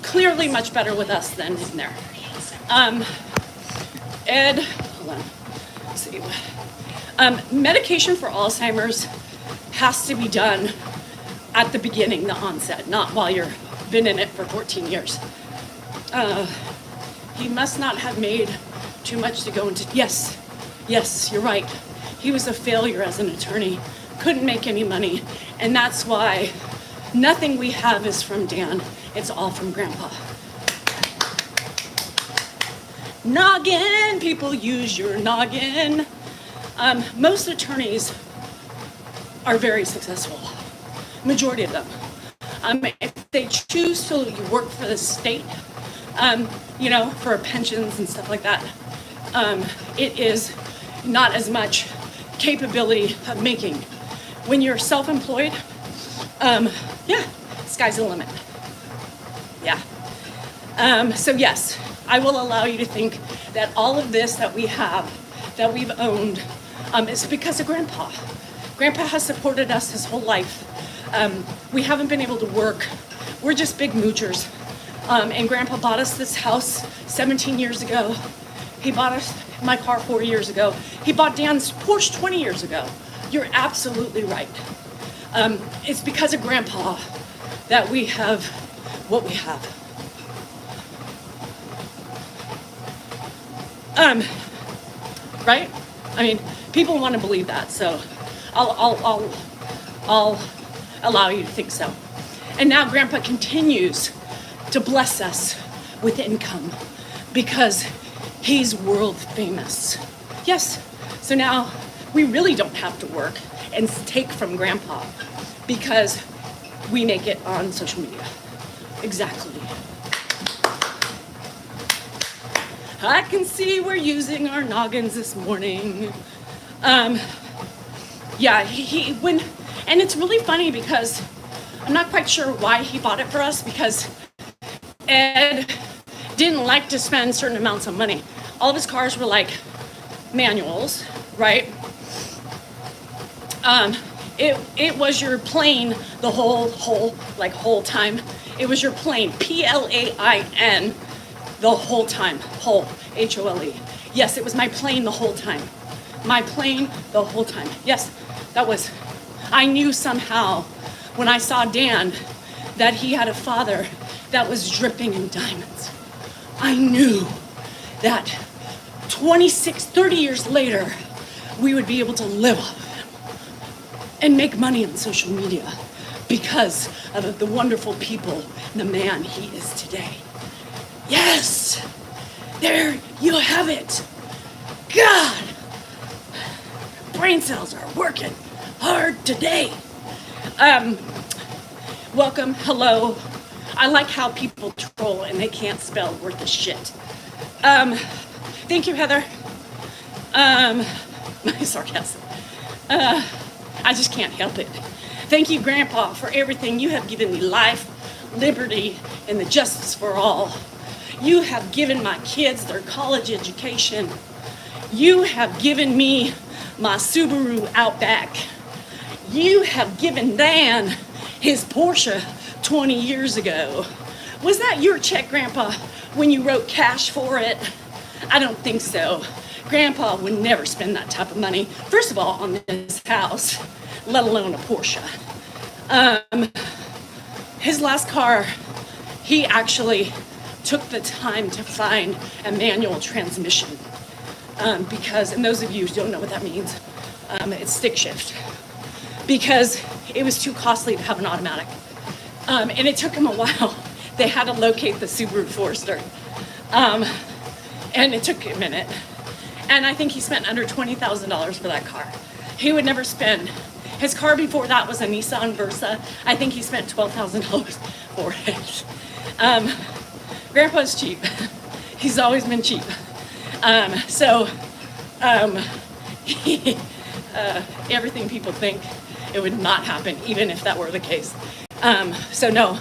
Clearly much better with us than in there. Ed, hold on, let's see. Medication for Alzheimer's has to be done at the beginning, the onset, not while you've been in it for 14 years. He must not have made too much to go into, yes, you're right. He was a failure as an attorney, couldn't make any money, and that's why nothing we have is from Dan, it's all from Grandpa. Noggin, people use your noggin. Most attorneys are very successful, majority of them. If they choose to work for the state, for pensions and stuff like that, it is not as much capability of making. When you're self-employed, sky's the limit. Yeah. So yes, I will allow you to think that all of this that we have, that we've owned, is because of Grandpa. Grandpa has supported us his whole life. We haven't been able to work. We're just big moochers. And Grandpa bought us this house 17 years ago. He bought us my car 4 years ago. He bought Dan's Porsche 20 years ago. You're absolutely right. It's because of Grandpa that we have what we have. Right? I mean, people want to believe that, so I'll allow you to think so. And now Grandpa continues to bless us with income because he's world famous. Yes, so now we really don't have to work and take from grandpa because we make it on social media. Exactly. I can see we're using our noggins this morning. Yeah, and it's really funny because I'm not quite sure why he bought it for us, because Ed didn't like to spend certain amounts of money. All of his cars were like manuals, right? It was your plane the whole time. It was your plane, Plain, the whole time, whole, Hole. Yes, it was my plane the whole time. My plane the whole time. Yes, I knew somehow when I saw Dan that he had a father that was dripping in diamonds. I knew that 30 years later, we would be able to live off of him and make money on social media because of the wonderful people and the man he is today. Yes, there you have it. God, brain cells are working hard today. Welcome, hello. I like how people troll and they can't spell worth a shit. Thank you, Heather. My sarcasm. I just can't help it. Thank you, Grandpa, for everything. You have given me life, liberty, and the justice for all. You have given my kids their college education. You have given me my Subaru Outback. You have given Dan his Porsche 20 years ago. Was that your check, Grandpa, when you wrote cash for it? I don't think so. Grandpa would never spend that type of money, first of all, on this house, let alone a Porsche. His last car, he actually took the time to find a manual transmission because, and those of you who don't know what that means, it's stick shift, because it was too costly to have an automatic. And it took him a while. They had to locate the Subaru Forester. And it took a minute. And I think he spent under $20,000 for that car. He would never spend. His car before that was a Nissan Versa. I think he spent $12,000 for it. Grandpa's cheap. He's always been cheap. Everything people think, it would not happen, even if that were the case. No,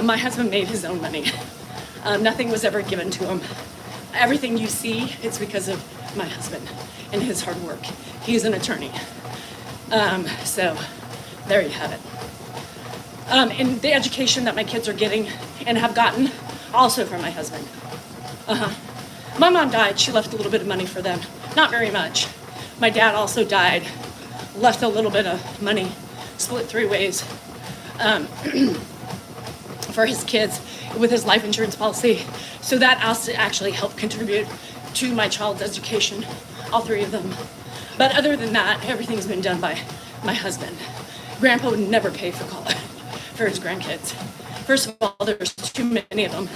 my husband made his own money. Nothing was ever given to him. Everything you see, it's because of my husband and his hard work. He's an attorney. There you have it. And the education that my kids are getting and have gotten, also from my husband. My mom died, she left a little bit of money for them. Not very much. My dad also died, left a little bit of money, split 3 ways for his kids with his life insurance policy. So that also actually helped contribute to my child's education, all 3 of them. But other than that, everything's been done by my husband. Grandpa would never pay for college for his grandkids. First of all, there's too many of them.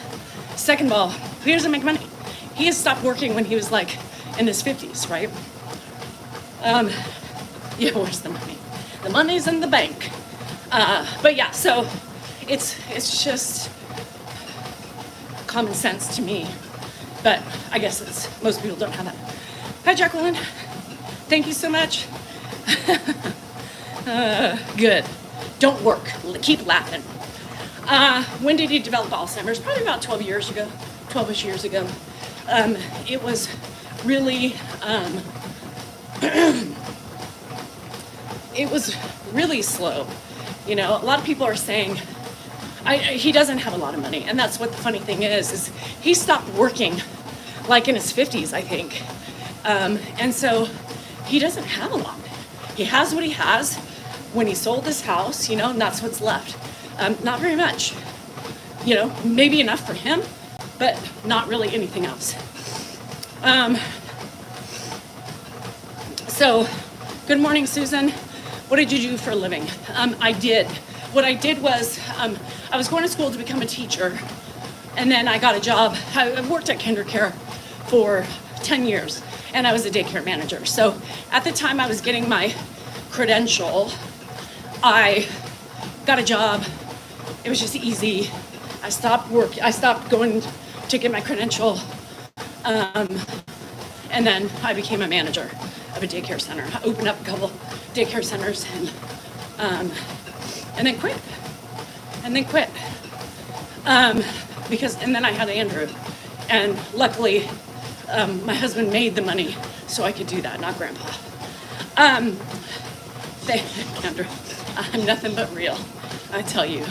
Second of all, he doesn't make money. He has stopped working when he was like in his 50s, right? Yeah, where's the money? The money's in the bank. But yeah, so it's just common sense to me. But I guess most people don't have that. Hi, Jacqueline. Thank you so much. Good. Don't work. Keep laughing. When did he develop Alzheimer's? Probably about 12 years ago. 12-ish years ago. It was really, it was really slow. You know, a lot of people are saying he doesn't have a lot of money. And that's what the funny thing is he stopped working like in his 50s, I think. And so he doesn't have a lot. He has what he has when he sold his house, you know, and that's what's left. Not very much, you know, maybe enough for him, but not really anything else. So, good morning, Susan. What did you do for a living? What I did was, I was going to school to become a teacher, and then I got a job. I worked at Care for 10 years. and I was a daycare manager. So at the time I was getting my credential, I got a job. It was just easy. I stopped going to get my credential. And then I became a manager of a daycare center. I opened up a couple daycare centers and then quit. And then I had Andrew. And luckily, my husband made the money so I could do that, not Grandpa. Andrew, I'm nothing but real, I tell you.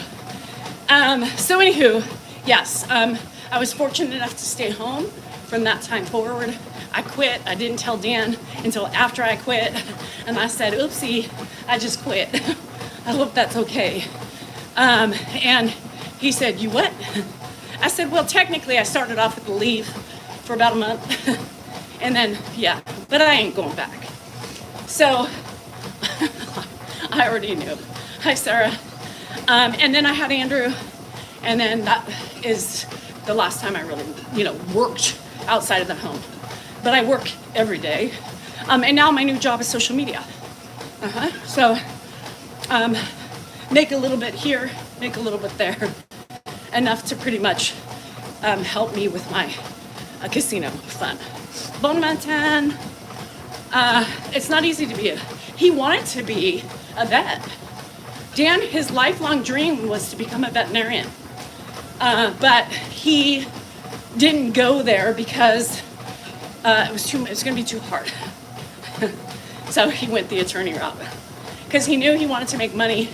So anywho, yes, I was fortunate enough to stay home from that time forward. I quit. I didn't tell Dan until after I quit. And I said, oopsie, I just quit. I hope that's okay. And he said, you what? I said, well, technically I started off with a leave for about a month. And then, yeah, but I ain't going back. So I already knew. Hi, Sarah. And then I had Andrew. And then that is the last time I really, worked outside of the home. But I work every day. And now my new job is social media. So make a little bit here, make a little bit there. Enough to pretty much help me with my casino fun. Bon matin. It's not easy to be he wanted to be a vet. Dan, his lifelong dream was to become a veterinarian. But he didn't go there because it's going to be too hard. So he went the attorney route because he knew he wanted to make money.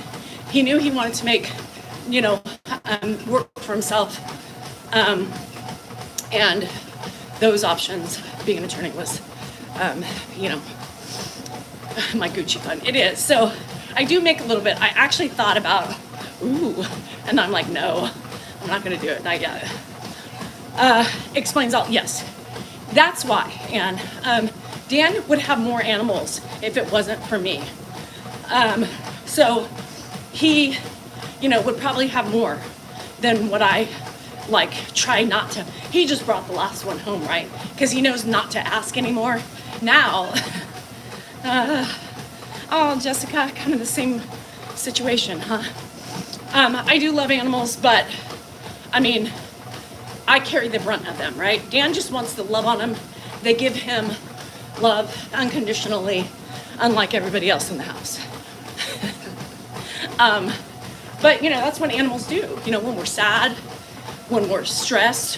He knew he wanted to make, work for himself. And those options, being an attorney was, my Gucci fun. It is. So I do make a little bit. I actually thought about, and I'm like, no, I'm not going to do it. Not yet. Explains all. Yes, that's why. And Dan would have more animals if it wasn't for me. So he, would probably have more than what I try not to. He just brought the last one home, right? Because he knows not to ask anymore. Now, Jessica, kind of the same situation, huh? I do love animals, but I carry the brunt of them, right? Dan just wants to love on them. They give him love unconditionally, unlike everybody else in the house. But that's what animals do. When we're sad, when we're stressed,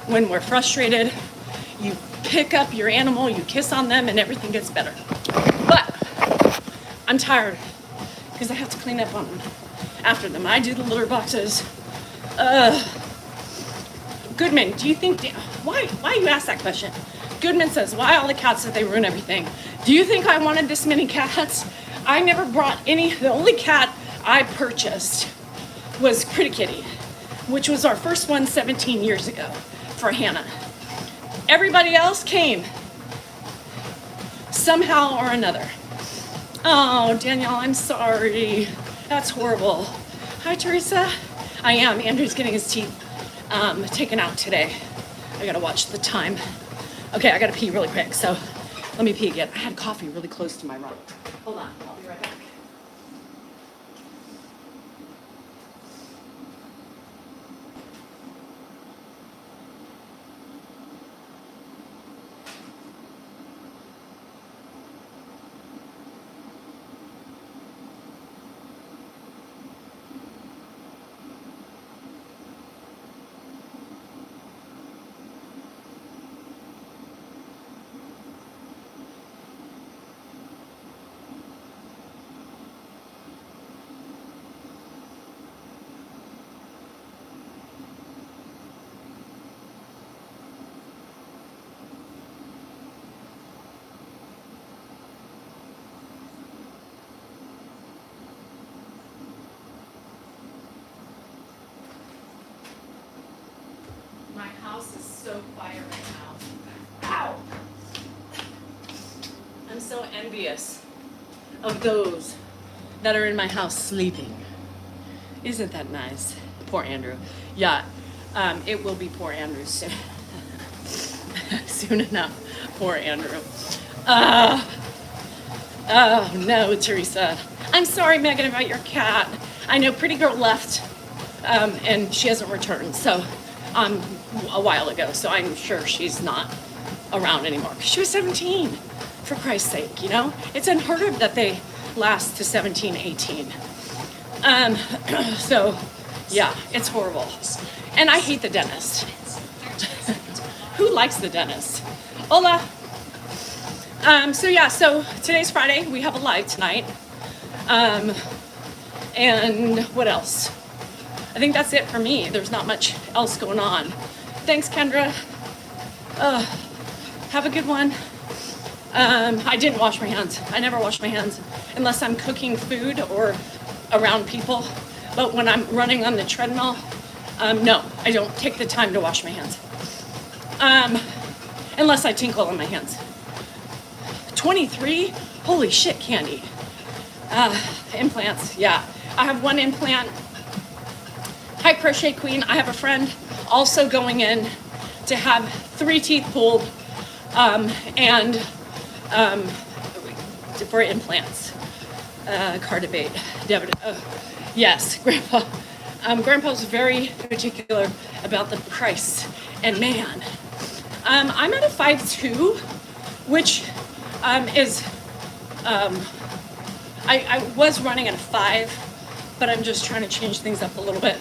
when we're frustrated, you pick up your animal, you kiss on them, and everything gets better. But I'm tired because I have to clean up on them after them. I do the litter boxes. Goodman, do you think, why you ask that question? Goodman says, why all the cats that they ruin everything? Do you think I wanted this many cats? I never brought any. The only cat I purchased was Critter Kitty, which was our first one 17 years ago for Hannah. Everybody else came somehow or another. Oh, Danielle, I'm sorry. That's horrible. Hi, Teresa. I am. Andrew's getting his teeth taken out today. I gotta watch the time. Okay, I gotta pee really quick, so let me pee again. I had coffee really close to my rump. Hold on, I'll be right back. My house is so quiet right now. Ow! I'm so envious of those that are in my house sleeping. Isn't that nice? Poor Andrew. Yeah, it will be poor Andrew soon. Soon enough. Poor Andrew. Oh no, Teresa. I'm sorry, Megan, about your cat. I know Pretty Girl left, and she hasn't returned, so a while ago, so I'm sure she's not around anymore. She was 17, for Christ's sake, you know? It's unheard of that they last to 17, 18. So, yeah, it's horrible. And I hate the dentist. Who likes the dentist? Hola. So today's Friday. We have a live tonight. And what else? I think that's it for me. There's not much else going on. Thanks, Kendra. Have a good one. I didn't wash my hands. I never wash my hands unless I'm cooking food or around people. But when I'm running on the treadmill, no, I don't take the time to wash my hands. Unless I tinkle on my hands. 23? Holy shit, Candy. Implants, yeah. I have one implant. Hi, Crochet Queen. I have a friend also going in to have 3 teeth pulled for implants. Car debate. Yes, Grandpa. Grandpa's very particular about the price. And man, I'm at a 5'2", which is, I was running at a 5, but I'm just trying to change things up a little bit.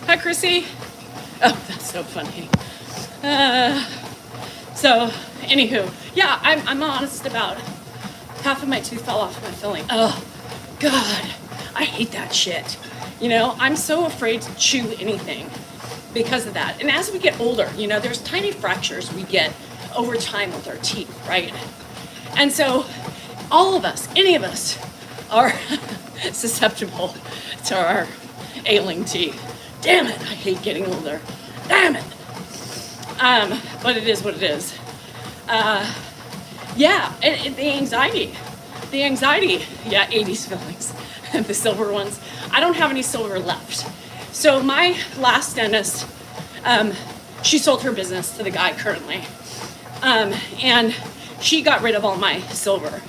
Hi, Chrissy. Oh, that's so funny. So, anywho, yeah, I'm honest about half of my tooth fell off my filling. Oh, God, I hate that shit. You know, I'm so afraid to chew anything because of that. And as we get older, you know, there's tiny fractures we get over time with our teeth, right? And so all of us, any of us, are susceptible to our ailing teeth. Damn it, I hate getting older. Damn it. But it is what it is. Yeah, and the anxiety, yeah, 80s fillings, the silver ones. I don't have any silver left. So my last dentist, she sold her business to the guy currently. And she got rid of all my silver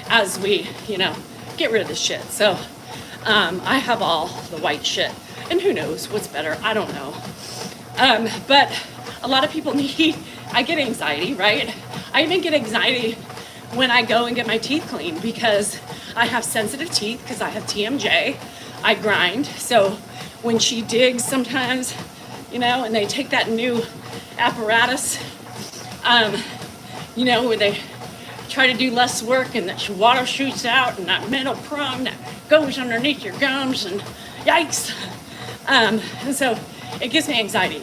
as we, you know, get rid of this shit. So I have all the white shit. And who knows what's better? I don't know. But a lot of people I get anxiety, right? I even get anxiety when I go and get my teeth cleaned because I have sensitive teeth because I have TMJ. I grind. So when she digs sometimes, you know, and they take that new apparatus, you know, where they try to do less work and that water shoots out and that metal prong that goes underneath your gums and yikes. And so it gives me anxiety.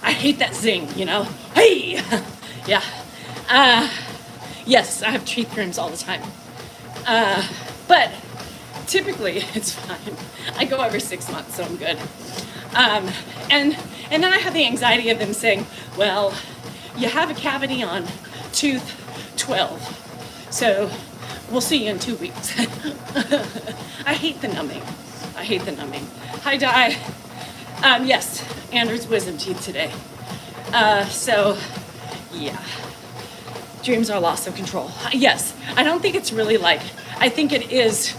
I hate that zing, you know. Hey, yeah. Yes, I have teeth creams all the time. But typically it's fine. I go every 6 months, so I'm good. And then I have the anxiety of them saying, well, you have a cavity on tooth 12, so we'll see you in 2 weeks. I hate the numbing. Hi, Di. Yes, Andrew's wisdom teeth today. So, yeah. Dreams are loss of control. Yes, I don't think it's really like, I think it's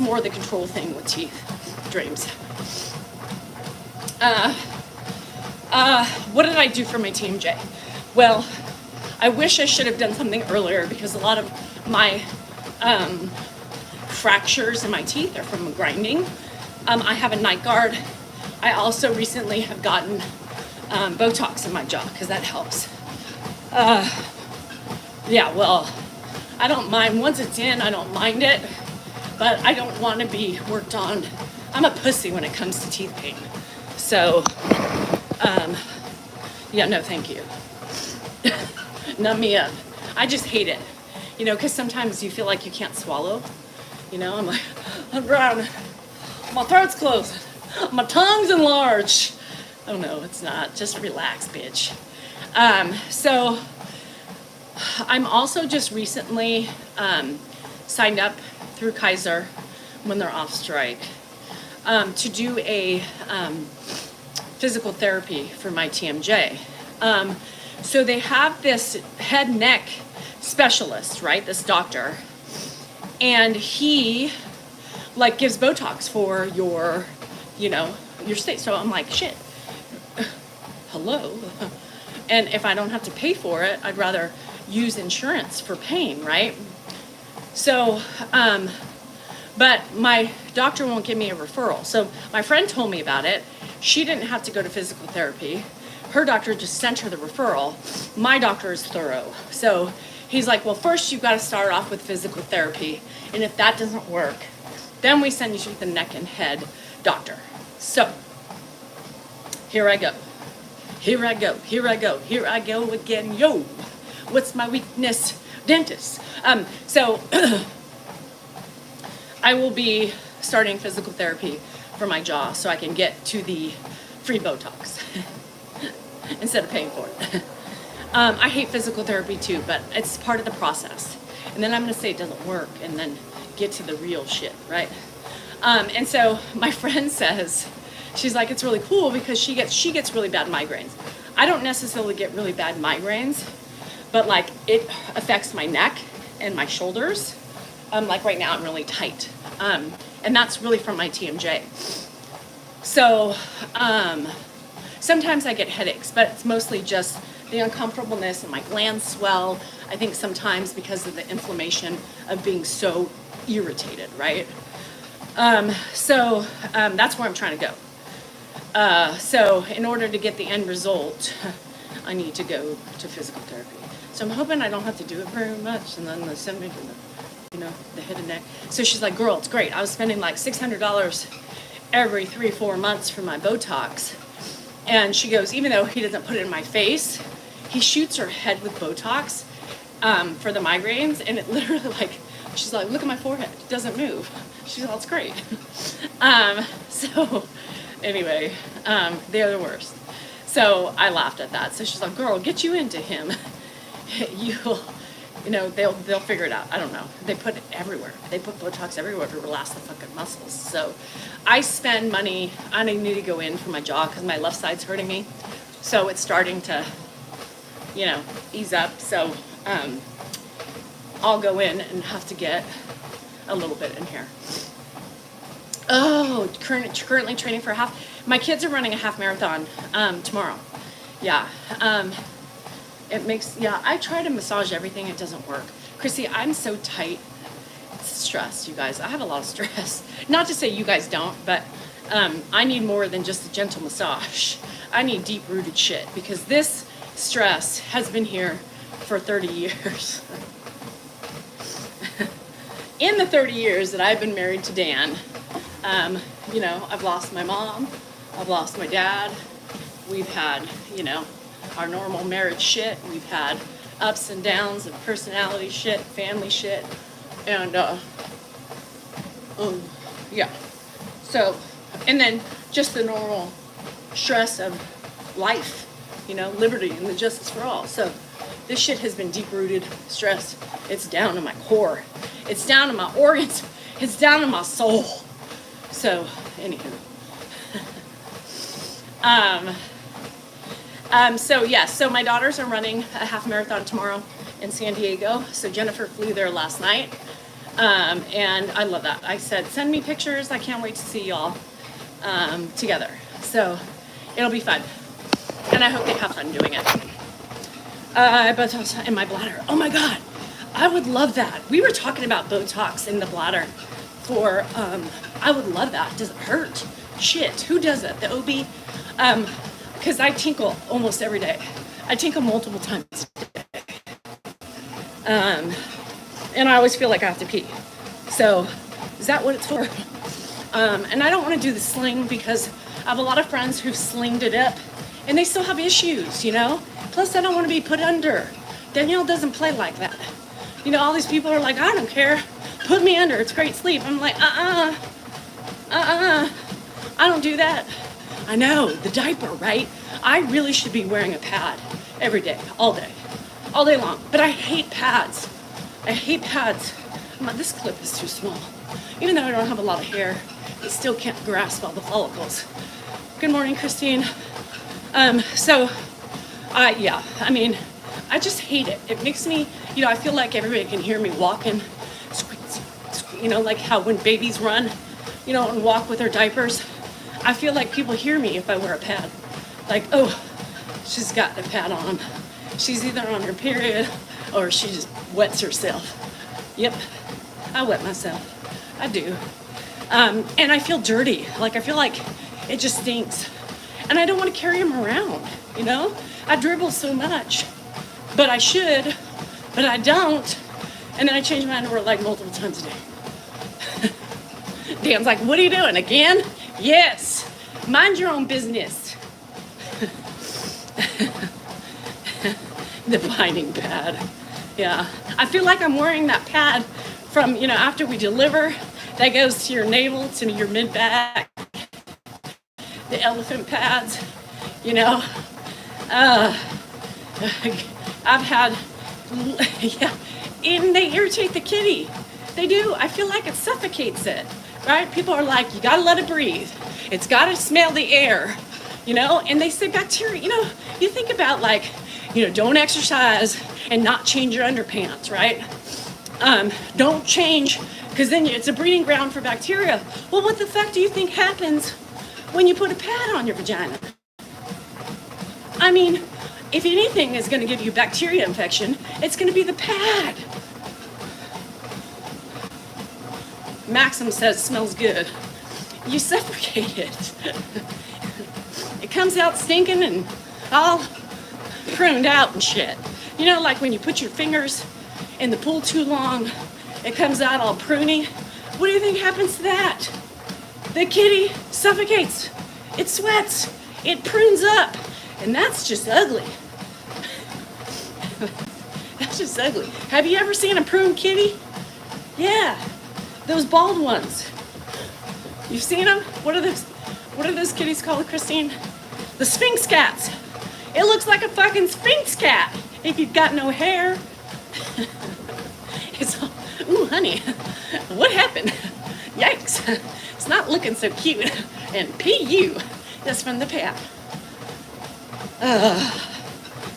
more the control thing with teeth, dreams. What did I do for my TMJ? Well, I wish I should have done something earlier because a lot of my fractures in my teeth are from grinding. I have a night guard. I also recently have gotten Botox in my jaw because that helps. Yeah, well, I don't mind. Once it's in, I don't mind it, but I don't want to be worked on. I'm a pussy when it comes to teeth pain. So, yeah, no, thank you. Numb me up. I just hate it, you know, because sometimes you feel like you can't swallow. You know, I'm like, I'm drowning. My throat's closed. My tongue's enlarged. Oh no, it's not. Just relax, bitch. So I'm also just recently signed up through Kaiser when they're off strike to do a physical therapy for my TMJ. So they have this head neck specialist, right? This doctor. And he like gives Botox for your, you know, your state. So I'm like, shit, hello. And if I don't have to pay for it, I'd rather use insurance for pain, right? So, but my doctor won't give me a referral. So my friend told me about it. She didn't have to go to physical therapy. Her doctor just sent her the referral. My doctor is thorough. So he's like, well, first you've got to start off with physical therapy. And if that doesn't work, then we send you to the neck and head doctor. So here I go. Here I go. Here I go. Here I go again. Yo, what's my weakness? Dentist. So I will be starting physical therapy for my jaw so I can get to the free Botox instead of paying for it. I hate physical therapy too, but it's part of the process. And then I'm gonna say it doesn't work and then get to the real shit, right? And so my friend says, she's like, it's really cool because she gets really bad migraines. I don't necessarily get really bad migraines, but like it affects my neck and my shoulders. Like right now I'm really tight. And that's really from my TMJ. So sometimes I get headaches, but it's mostly just the uncomfortableness and my glands swell. I think sometimes because of the inflammation of being so irritated, right? So that's where I'm trying to go. So in order to get the end result, I need to go to physical therapy. So I'm hoping I don't have to do it very much, and then they send me to the, you know, the head and neck. So she's like, girl, it's great. I was spending like $600 every 3-4 months for my Botox. And she goes, even though he doesn't put it in my face, he shoots her head with Botox for the migraines, and it literally like, she's like, look at my forehead, it doesn't move. She's like, it's great. So anyway, they're the worst. So I laughed at that. So she's like, girl, get you into him. You know, they'll figure it out. I don't know. They put it everywhere. They put Botox everywhere to relax the fucking muscles. So I spend money. I need to go in for my jaw because my left side's hurting me. So it's starting to, you know, ease up. So I'll go in and have to get a little bit in here. Oh, currently training for a half. My kids are running a half marathon tomorrow. Yeah. I try to massage everything. It doesn't work. Chrissy, I'm so tight. It's stress, you guys. I have a lot of stress. Not to say you guys don't, but I need more than just a gentle massage. I need deep-rooted shit because this stress has been here for 30 years. In the 30 years that I've been married to Dan, you know, I've lost my mom. I've lost my dad. We've had, you know, our normal marriage shit. We've had ups and downs of personality shit, family shit, and yeah. So, and then just the normal stress of life, you know, liberty and the justice for all. So this shit has been deep-rooted stress. It's down to my core. It's down to my organs. It's down to my soul. So, anywho. So yes, so my daughters are running a half marathon tomorrow in San Diego. So Jennifer flew there last night. And I love that. I said, send me pictures. I can't wait to see y'all together. So it'll be fun. And I hope they have fun doing it. Botox in my bladder. Oh my God. I would love that. We were talking about Botox in the bladder for, I would love that. Does it hurt? Shit. Who does it? The OB? Because I tinkle almost every day. I tinkle multiple times a day. And I always feel like I have to pee. So is that what it's for? And I don't want to do the sling because I have a lot of friends who've slinged it up and they still have issues, you know? Plus I don't want to be put under. Danielle doesn't play like that. You know, all these people are like, I don't care. Put me under, it's great sleep. I'm like, I don't do that. I know, the diaper, right? I really should be wearing a pad every day, all day long. But I hate pads. I hate pads. This clip is too small. Even though I don't have a lot of hair, it still can't grasp all the follicles. Good morning, Christine. So Yeah, I mean, I just hate it. It makes me, I feel like everybody can hear me walking, squeak, squeak, like how when babies run, and walk with their diapers. I feel like people hear me if I wear a pad. Like, oh, she's got a pad on. She's either on her period or she just wets herself. Yep, I wet myself. I do. And I feel dirty. Like, I feel like it just stinks. And I don't want to carry them around, I dribble so much. But I should, but I don't. And then I change my underwear like multiple times a day. Dan's like, what are you doing, again? Yes, mind your own business. The binding pad. Yeah, I feel like I'm wearing that pad from, after we deliver, that goes to your navel, to your mid-back, the elephant pads, I've had, yeah, and they irritate the kitty. They do. I feel like it suffocates it, right? People are like, you gotta let it breathe. It's gotta smell the air, and they say bacteria, you think about like, don't exercise and not change your underpants, right? Don't change, because then it's a breeding ground for bacteria. Well, what the fuck do you think happens when you put a pad on your vagina? I mean, if anything is going to give you bacteria infection, it's going to be the pad. Maxim says smells good. You suffocate it. It comes out stinking and all pruned out and shit. Like when you put your fingers in the pool too long, it comes out all pruny. What do you think happens to that? The kitty suffocates. It sweats. It prunes up. And that's just ugly. That's just ugly. Have you ever seen a prune kitty? Yeah, those bald ones. You've seen them? What are those kitties called, Christine? The Sphinx cats. It looks like a fucking Sphinx cat if you've got no hair. It's all, ooh, honey, what happened? Yikes, it's not looking so cute. And P.U. That's from the pad.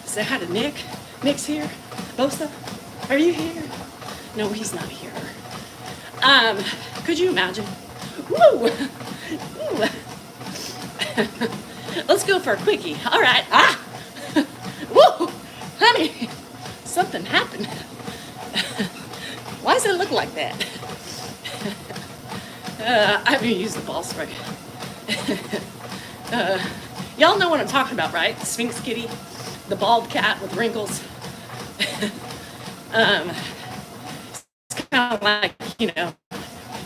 Say hi to Nick. Nick's here. Bosa, are you here? No, he's not here. Could you imagine? Woo! Ooh. Let's go for a quickie. All right. Woo! Honey, something happened. Why does it look like that? I haven't used the ball spray. Y'all know what I'm talking about, right? The Sphinx kitty, the bald cat with wrinkles. It's kind of like,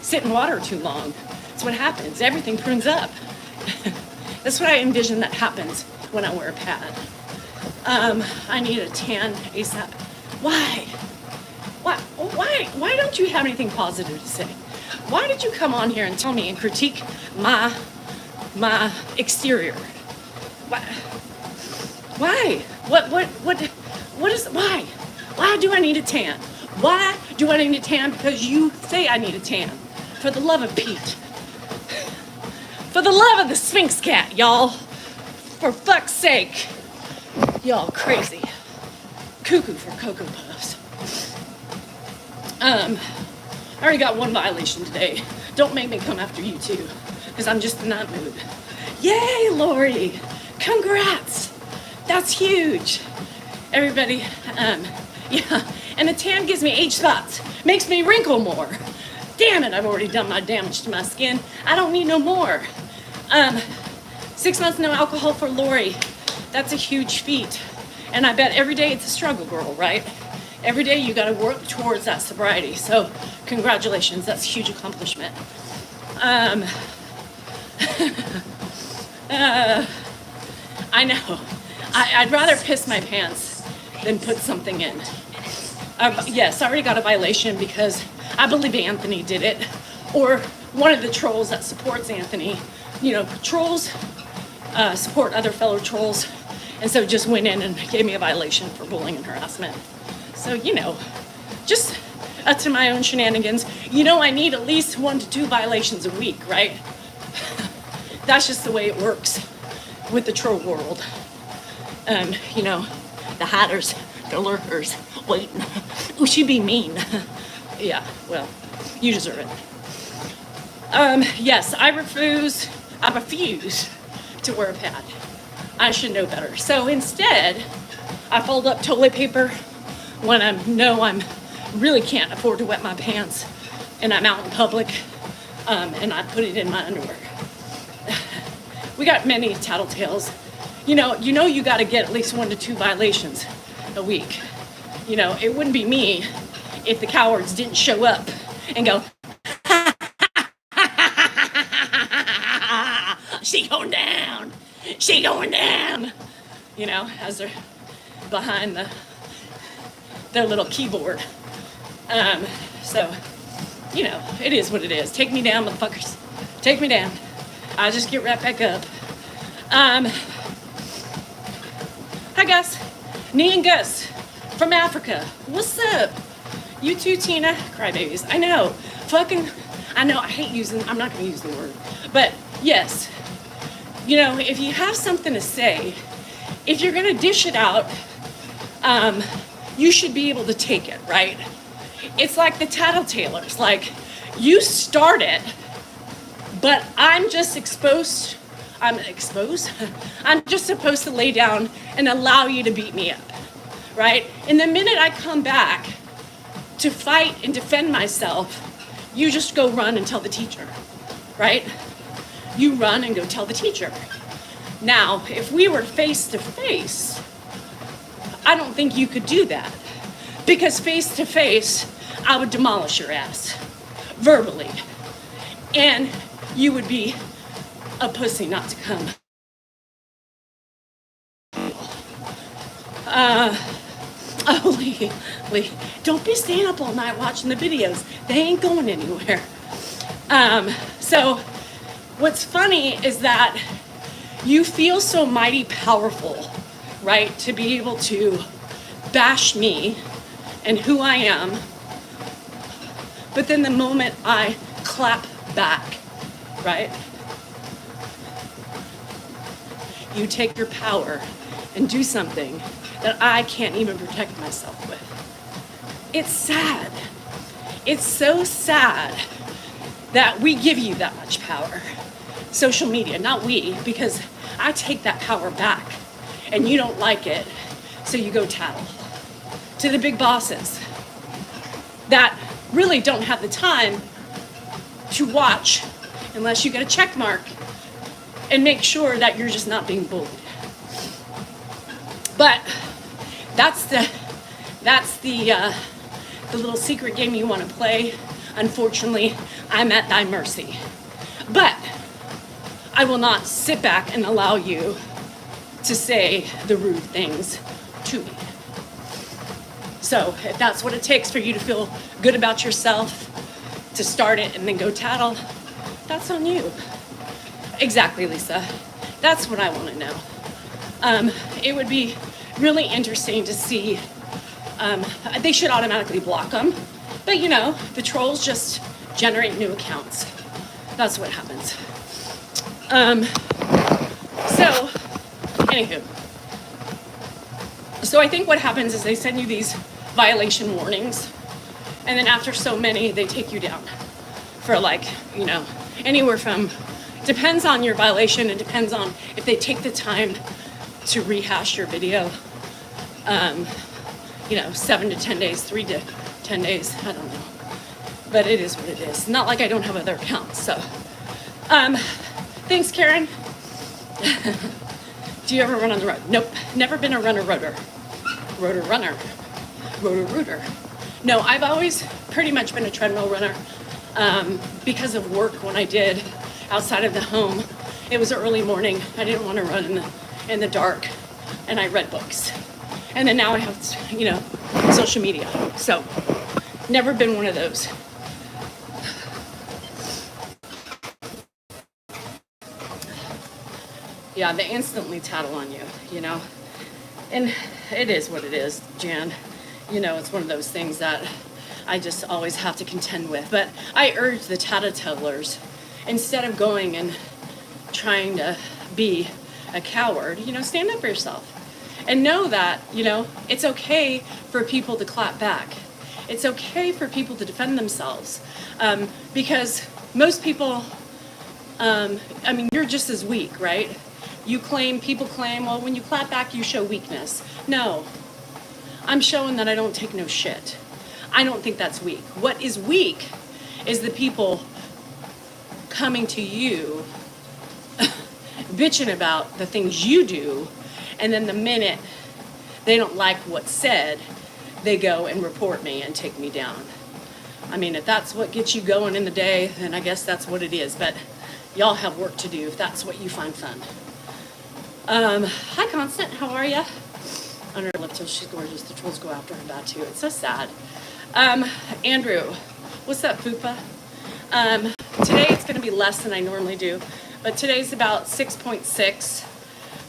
sit in water too long. That's what happens. Everything prunes up. That's what I envision that happens when I wear a pad. I need a tan ASAP. Why? Why don't you have anything positive to say? Why did you come on here and tell me and critique my exterior? Why? Why? Why do I need a tan? Why do I need a tan? Because you say I need a tan. For the love of Pete. For the love of the Sphinx cat, y'all. For fuck's sake. Y'all crazy. Cuckoo for Cocoa Puffs. I already got one violation today. Don't make me come after you too, because I'm just in that mood. Yay, Lori! Congrats! That's huge. Everybody, yeah. And the tan gives me age spots. Makes me wrinkle more. Damn it, I've already done my damage to my skin. I don't need no more. 6 months no alcohol for Lori. That's a huge feat. And I bet every day it's a struggle, girl, right? Every day you gotta work towards that sobriety. So congratulations, that's a huge accomplishment. I know. I'd rather piss my pants than put something in. Yes, I already got a violation because I believe Anthony did it. Or one of the trolls that supports Anthony. Trolls support other fellow trolls. And so just went in and gave me a violation for bullying and harassment. So, just to my own shenanigans, I need at least 1 to 2 violations a week, right? That's just the way it works with the troll world. You know, the hiders, the lurkers, waiting. Oh, she'd be mean. Yeah, well, you deserve it. Yes, I refuse to wear a pad. I should know better. So instead, I fold up toilet paper when I know I'm really can't afford to wet my pants and I'm out in public, and I put it in my underwear. We got many tattletales. You know you got to get at least 1 to 2 violations a week. You know, it wouldn't be me if the cowards didn't show up and go, she going down, she going down, you know, as they're behind their little keyboard. So, you know, it is what it is. Take me down, motherfuckers. Take me down. I'll just get right back up. Hi, Gus. Nee and Gus from Africa. What's up? You too, Tina. Crybabies. I know. I know. I hate I'm not going to use the word. But, yes. You know, if you have something to say, if you're going to dish it out, you should be able to take it, right? It's like the tattletalers. Like, you start it, but I'm just I'm just supposed to lay down and allow you to beat me up, right? And the minute I come back to fight and defend myself, you just go run and tell the teacher, right? You run and go tell the teacher. Now, if we were face to face, I don't think you could do that, because face to face, I would demolish your ass verbally, and you would be a pussy not to come. Lee, don't be staying up all night watching the videos. They ain't going anywhere. So what's funny is that you feel so mighty powerful, right? To be able to bash me and who I am. But then the moment I clap back, right? You take your power and do something that I can't even protect myself with. It's sad. It's so sad that we give you that much power. Social media, not we, because I take that power back and you don't like it, so you go tattle to the big bosses that really don't have the time to watch unless you get a check mark and make sure that you're just not being bullied. But that's the little secret game you want to play. Unfortunately, I'm at thy mercy. But I will not sit back and allow you to say the rude things to me. So if that's what it takes for you to feel good about yourself, to start it and then go tattle, that's on you. Exactly, Lisa. That's what I want to know. It would be really interesting to see. They should automatically block them. But, you know, the trolls just generate new accounts. That's what happens. Anywho. So I think what happens is they send you these violation warnings. And then after so many, they take you down for anywhere from, depends on your violation. It depends on if they take the time to rehash your video. 7 to 10 days, 3 to 10 days, I don't know. But it is what it is. Not like I don't have other accounts, so. Thanks, Karen. Do you ever run on the road? Nope, never been a runner-rotor. Rotor-runner. Rotor-rooter. No, I've always pretty much been a treadmill runner because of work when I did outside of the home. It was early morning. I didn't want to run in the dark, and I read books. And then now I have, social media. So, never been one of those. Yeah, they instantly tattle on you, And it is what it is, Jan. It's one of those things that I just always have to contend with. But I urge the tattletellers, instead of going and trying to be a coward, stand up for yourself. And know that, you know, it's okay for people to clap back. It's okay for people to defend themselves. Because most people, I mean, you're just as weak, right? People claim, well, when you clap back, you show weakness. No, I'm showing that I don't take no shit. I don't think that's weak. What is weak is the people coming to you bitching about the things you do, and then the minute they don't like what's said, they go and report me and take me down. I mean, if that's what gets you going in the day, then I guess that's what it is. But y'all have work to do if that's what you find fun. Hi, Constant. How are you? On her lip till she's gorgeous. The trolls go after her bad too. It's so sad. Andrew, what's up, Fupa? Today it's going to be less than I normally do, but today's about 6.6.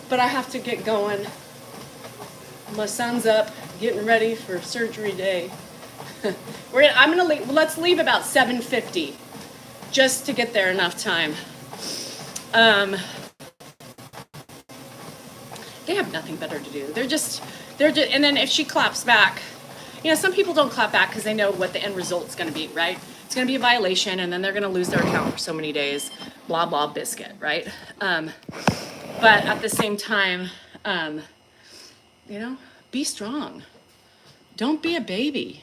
But I have to get going. My son's up, getting ready for surgery day. I'm gonna leave. Let's leave about 7:50, just to get there enough time. They have nothing better to do. They're just. And then if she claps back, you know, some people don't clap back because they know what the end result's going to be, right? It's going to be a violation, and then they're going to lose their account for so many days. Blah blah biscuit, right? But at the same time, you know, be strong. Don't be a baby.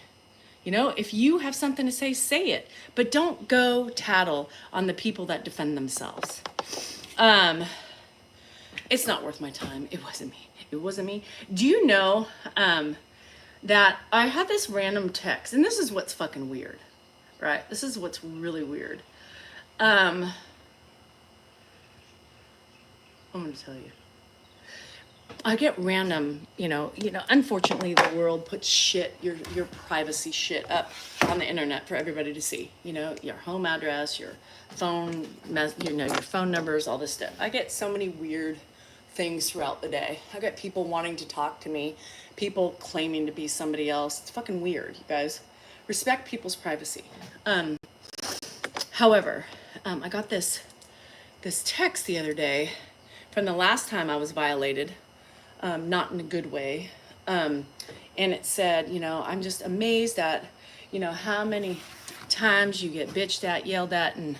You know, if you have something to say, say it. But don't go tattle on the people that defend themselves. It's not worth my time. It wasn't me. It wasn't me. Do you know that I had this random text, and this is what's fucking weird, right? This is what's really weird. I'm going to tell you. I get random, you know, unfortunately the world puts shit, your privacy shit up on the internet for everybody to see. You know, your home address, your phone, your phone numbers, all this stuff. I get so many weird things throughout the day. I get people wanting to talk to me, people claiming to be somebody else. It's fucking weird, you guys. Respect people's privacy. However, I got this text the other day from the last time I was violated. Not in a good way. And it said, you know, I'm just amazed at, you know, how many times you get bitched at, yelled at, and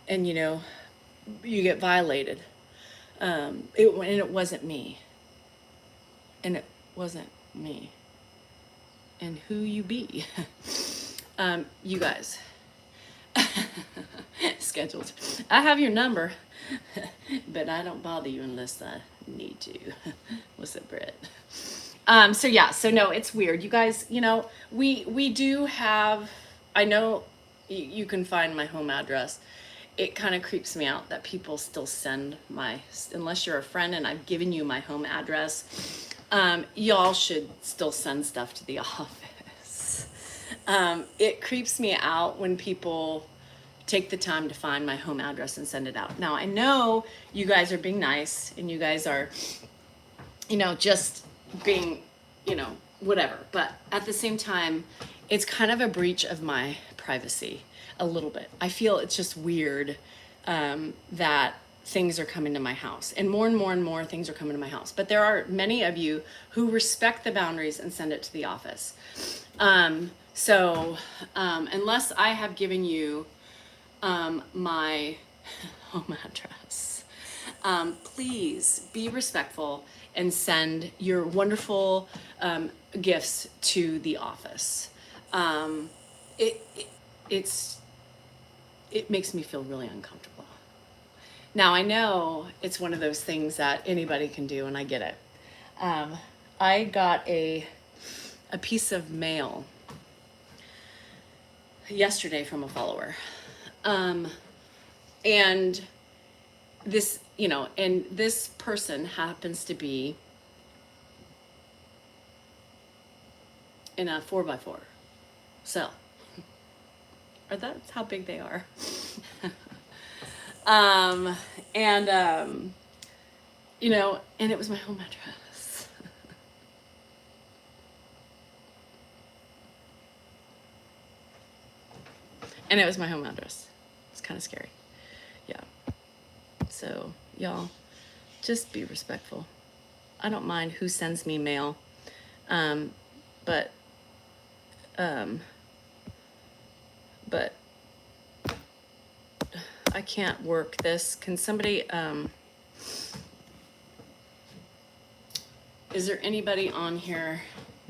you know, you get violated. And it wasn't me. And it wasn't me. And who you be? You guys. Scheduled. I have your number, but I don't bother you unless I need to. What's up, Brett? So no, it's weird. You guys, you know, we do have, I know you can find my home address. It kind of creeps me out that people still send unless you're a friend and I've given you my home address, y'all should still send stuff to the office. It creeps me out when people take the time to find my home address and send it out. Now, I know you guys are being nice and you guys are, you know, just being, you know, whatever. But at the same time, it's kind of a breach of my privacy a little bit. I feel it's just weird that things are coming to my house. And more things are coming to my house. But there are many of you who respect the boundaries and send it to the office. So unless I have given you my home address, please be respectful and send your wonderful gifts to the office. It makes me feel really uncomfortable. Now I know it's one of those things that anybody can do, and I get it. I got a piece of mail yesterday from a follower. And this, you know, and this person happens to be in a 4x4 cell. Or that's how big they are. You know, and it was my home address. And it was my home address. It's kind of scary. Yeah. So, y'all, just be respectful. I don't mind who sends me mail. But I can't work this. Can somebody, is there anybody on here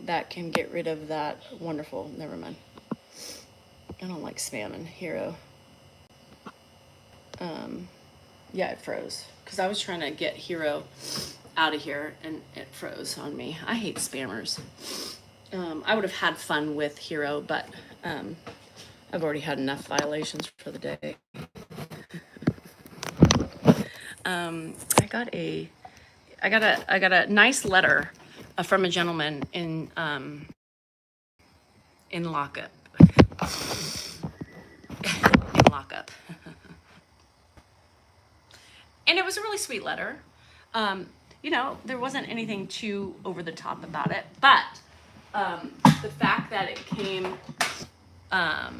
that can get rid of that? Wonderful. Never mind. I don't like spamming. Hero. Yeah, it froze. Because I was trying to get Hero out of here and it froze on me. I hate spammers. I would have had fun with Hero, but I've already had enough violations for the day. I got a nice letter from a gentleman in lockup. In lockup. And it was a really sweet letter. You know, there wasn't anything too over the top about it, but the fact that it came, the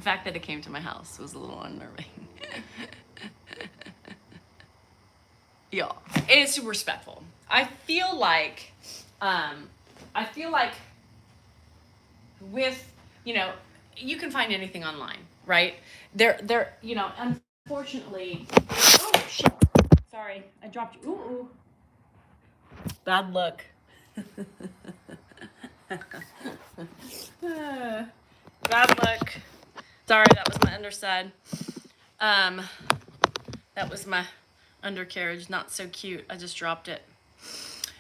fact that it came to my house was a little unnerving. Yeah, it's super respectful. I feel like with, you know, you can find anything online, right? There, you know, unfortunately, oh shit, sorry, I dropped you. Ooh. Bad luck. Bad luck. Sorry, that was my underside. That was my undercarriage. Not so cute. I just dropped it.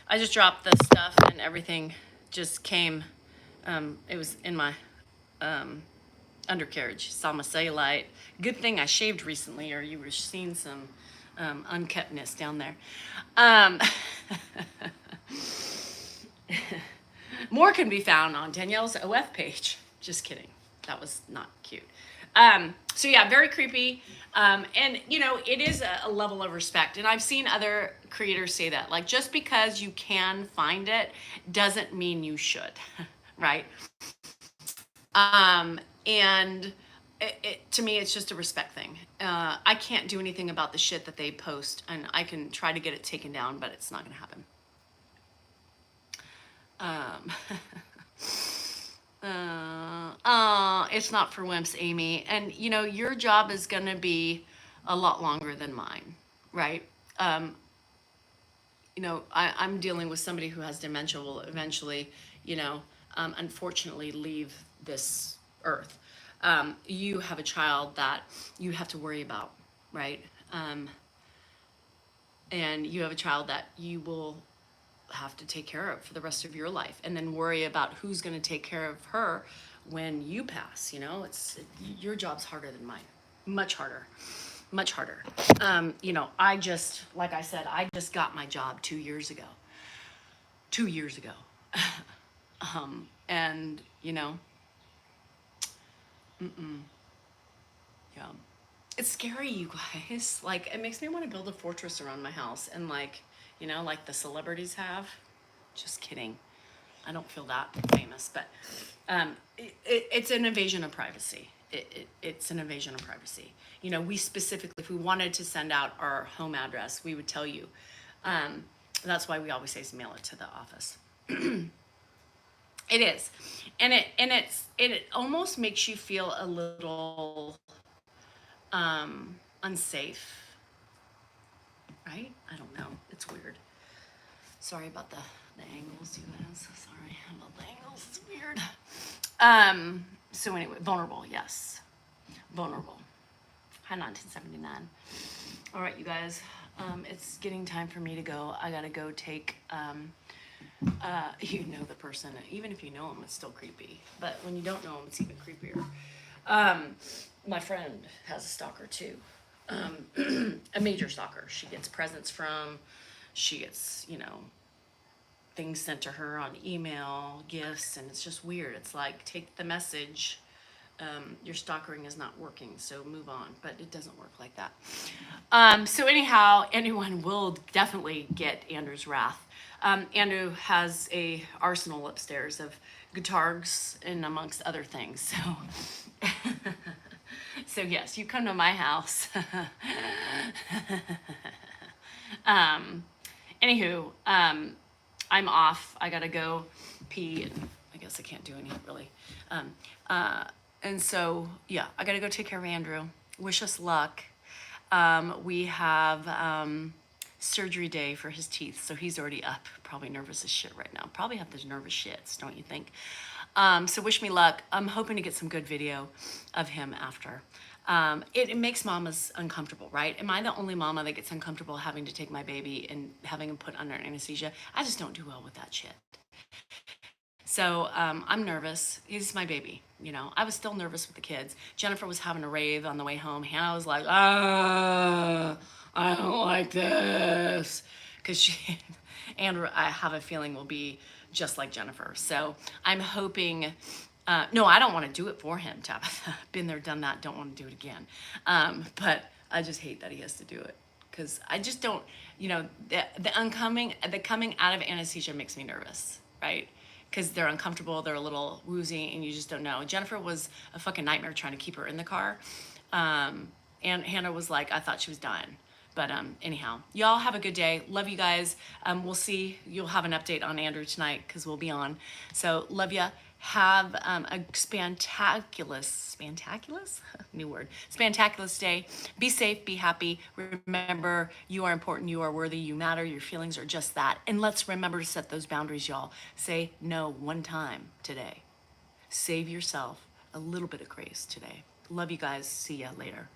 I just dropped the stuff and everything just came. It was in my undercarriage. Saw my cellulite. Good thing I shaved recently, or you would have seen some unkeptness down there. More can be found on Danielle's OF page. Just kidding. That was not cute. So yeah, very creepy. And you know, it is a level of respect. And I've seen other creators say that, like, just because you can find it doesn't mean you should, right? And to me, it's just a respect thing. I can't do anything about the shit that they post, and I can try to get it taken down, but it's not going to happen. It's not for wimps, Amy. And you know, your job is going to be a lot longer than mine, right? You know, I'm dealing with somebody who has dementia, will eventually, you know, unfortunately leave this earth. You have a child that you have to worry about, right? And you have a child that you will have to take care of for the rest of your life, and then worry about who's going to take care of her when you pass. You know, your job's harder than mine, much harder. You know, like I said, I just got my job 2 years ago. 2 years ago. And you know, yeah, it's scary, you guys. Like, it makes me want to build a fortress around my house, and like, you know, like the celebrities have. Just kidding. I don't feel that famous, but it's an invasion of privacy. It's an invasion of privacy. You know, we specifically, if we wanted to send out our home address, we would tell you. That's why we always say mail it to the office. It is, and it almost makes you feel a little unsafe, right? I don't know. It's weird. Sorry about the angles, you guys. Sorry about the angles. It's weird. So anyway, vulnerable. Yes, vulnerable. Hi, 1979. All right, you guys. It's getting time for me to go. I gotta go take. You know the person. Even if you know them, it's still creepy. But when you don't know them, it's even creepier. My friend has a stalker too. A major stalker. She gets presents from. She gets, you know, things sent to her on email, gifts, and it's just weird. It's like, take the message. Your stalkering is not working, so move on. But it doesn't work like that. So anyhow, anyone will definitely get Andrew's wrath. Andrew has a arsenal upstairs of guitars and amongst other things. So, so yes, you come to my house.
Anywho, I'm off. I gotta go pee, and I guess I can't do any really. Um, and so, yeah, I gotta go take care of Andrew. Wish us luck. We have surgery day for his teeth, so he's already up, probably nervous as shit right now. Probably have those nervous shits, don't you think? So wish me luck. I'm hoping to get some good video of him after. It makes mamas uncomfortable, right? Am I the only mama that gets uncomfortable having to take my baby and having him put under anesthesia? I just don't do well with that shit. So I'm nervous. He's my baby, you know. I was still nervous with the kids. Jennifer was having a rave on the way home. Hannah was like, I don't like this. Because she, Andrew, I have a feeling, will be just like Jennifer. So I'm hoping, no, I don't want to do it for him, Tabitha. Been there, done that, don't want to do it again. But I just hate that he has to do it. Because I just don't, you know, the coming out of anesthesia makes me nervous, right? Because they're uncomfortable, they're a little woozy, and you just don't know. Jennifer was a fucking nightmare trying to keep her in the car. And Hannah was like, I thought she was dying. But anyhow, y'all have a good day. Love you guys. We'll see. You'll have an update on Andrew tonight because we'll be on. So love ya. Have a spantaculous, new word, spantaculous day. Be safe, be happy. Remember, you are important, you are worthy, you matter, your feelings are just that. And let's remember to set those boundaries, y'all. Say no one time today. Save yourself a little bit of grace today. Love you guys. See ya later.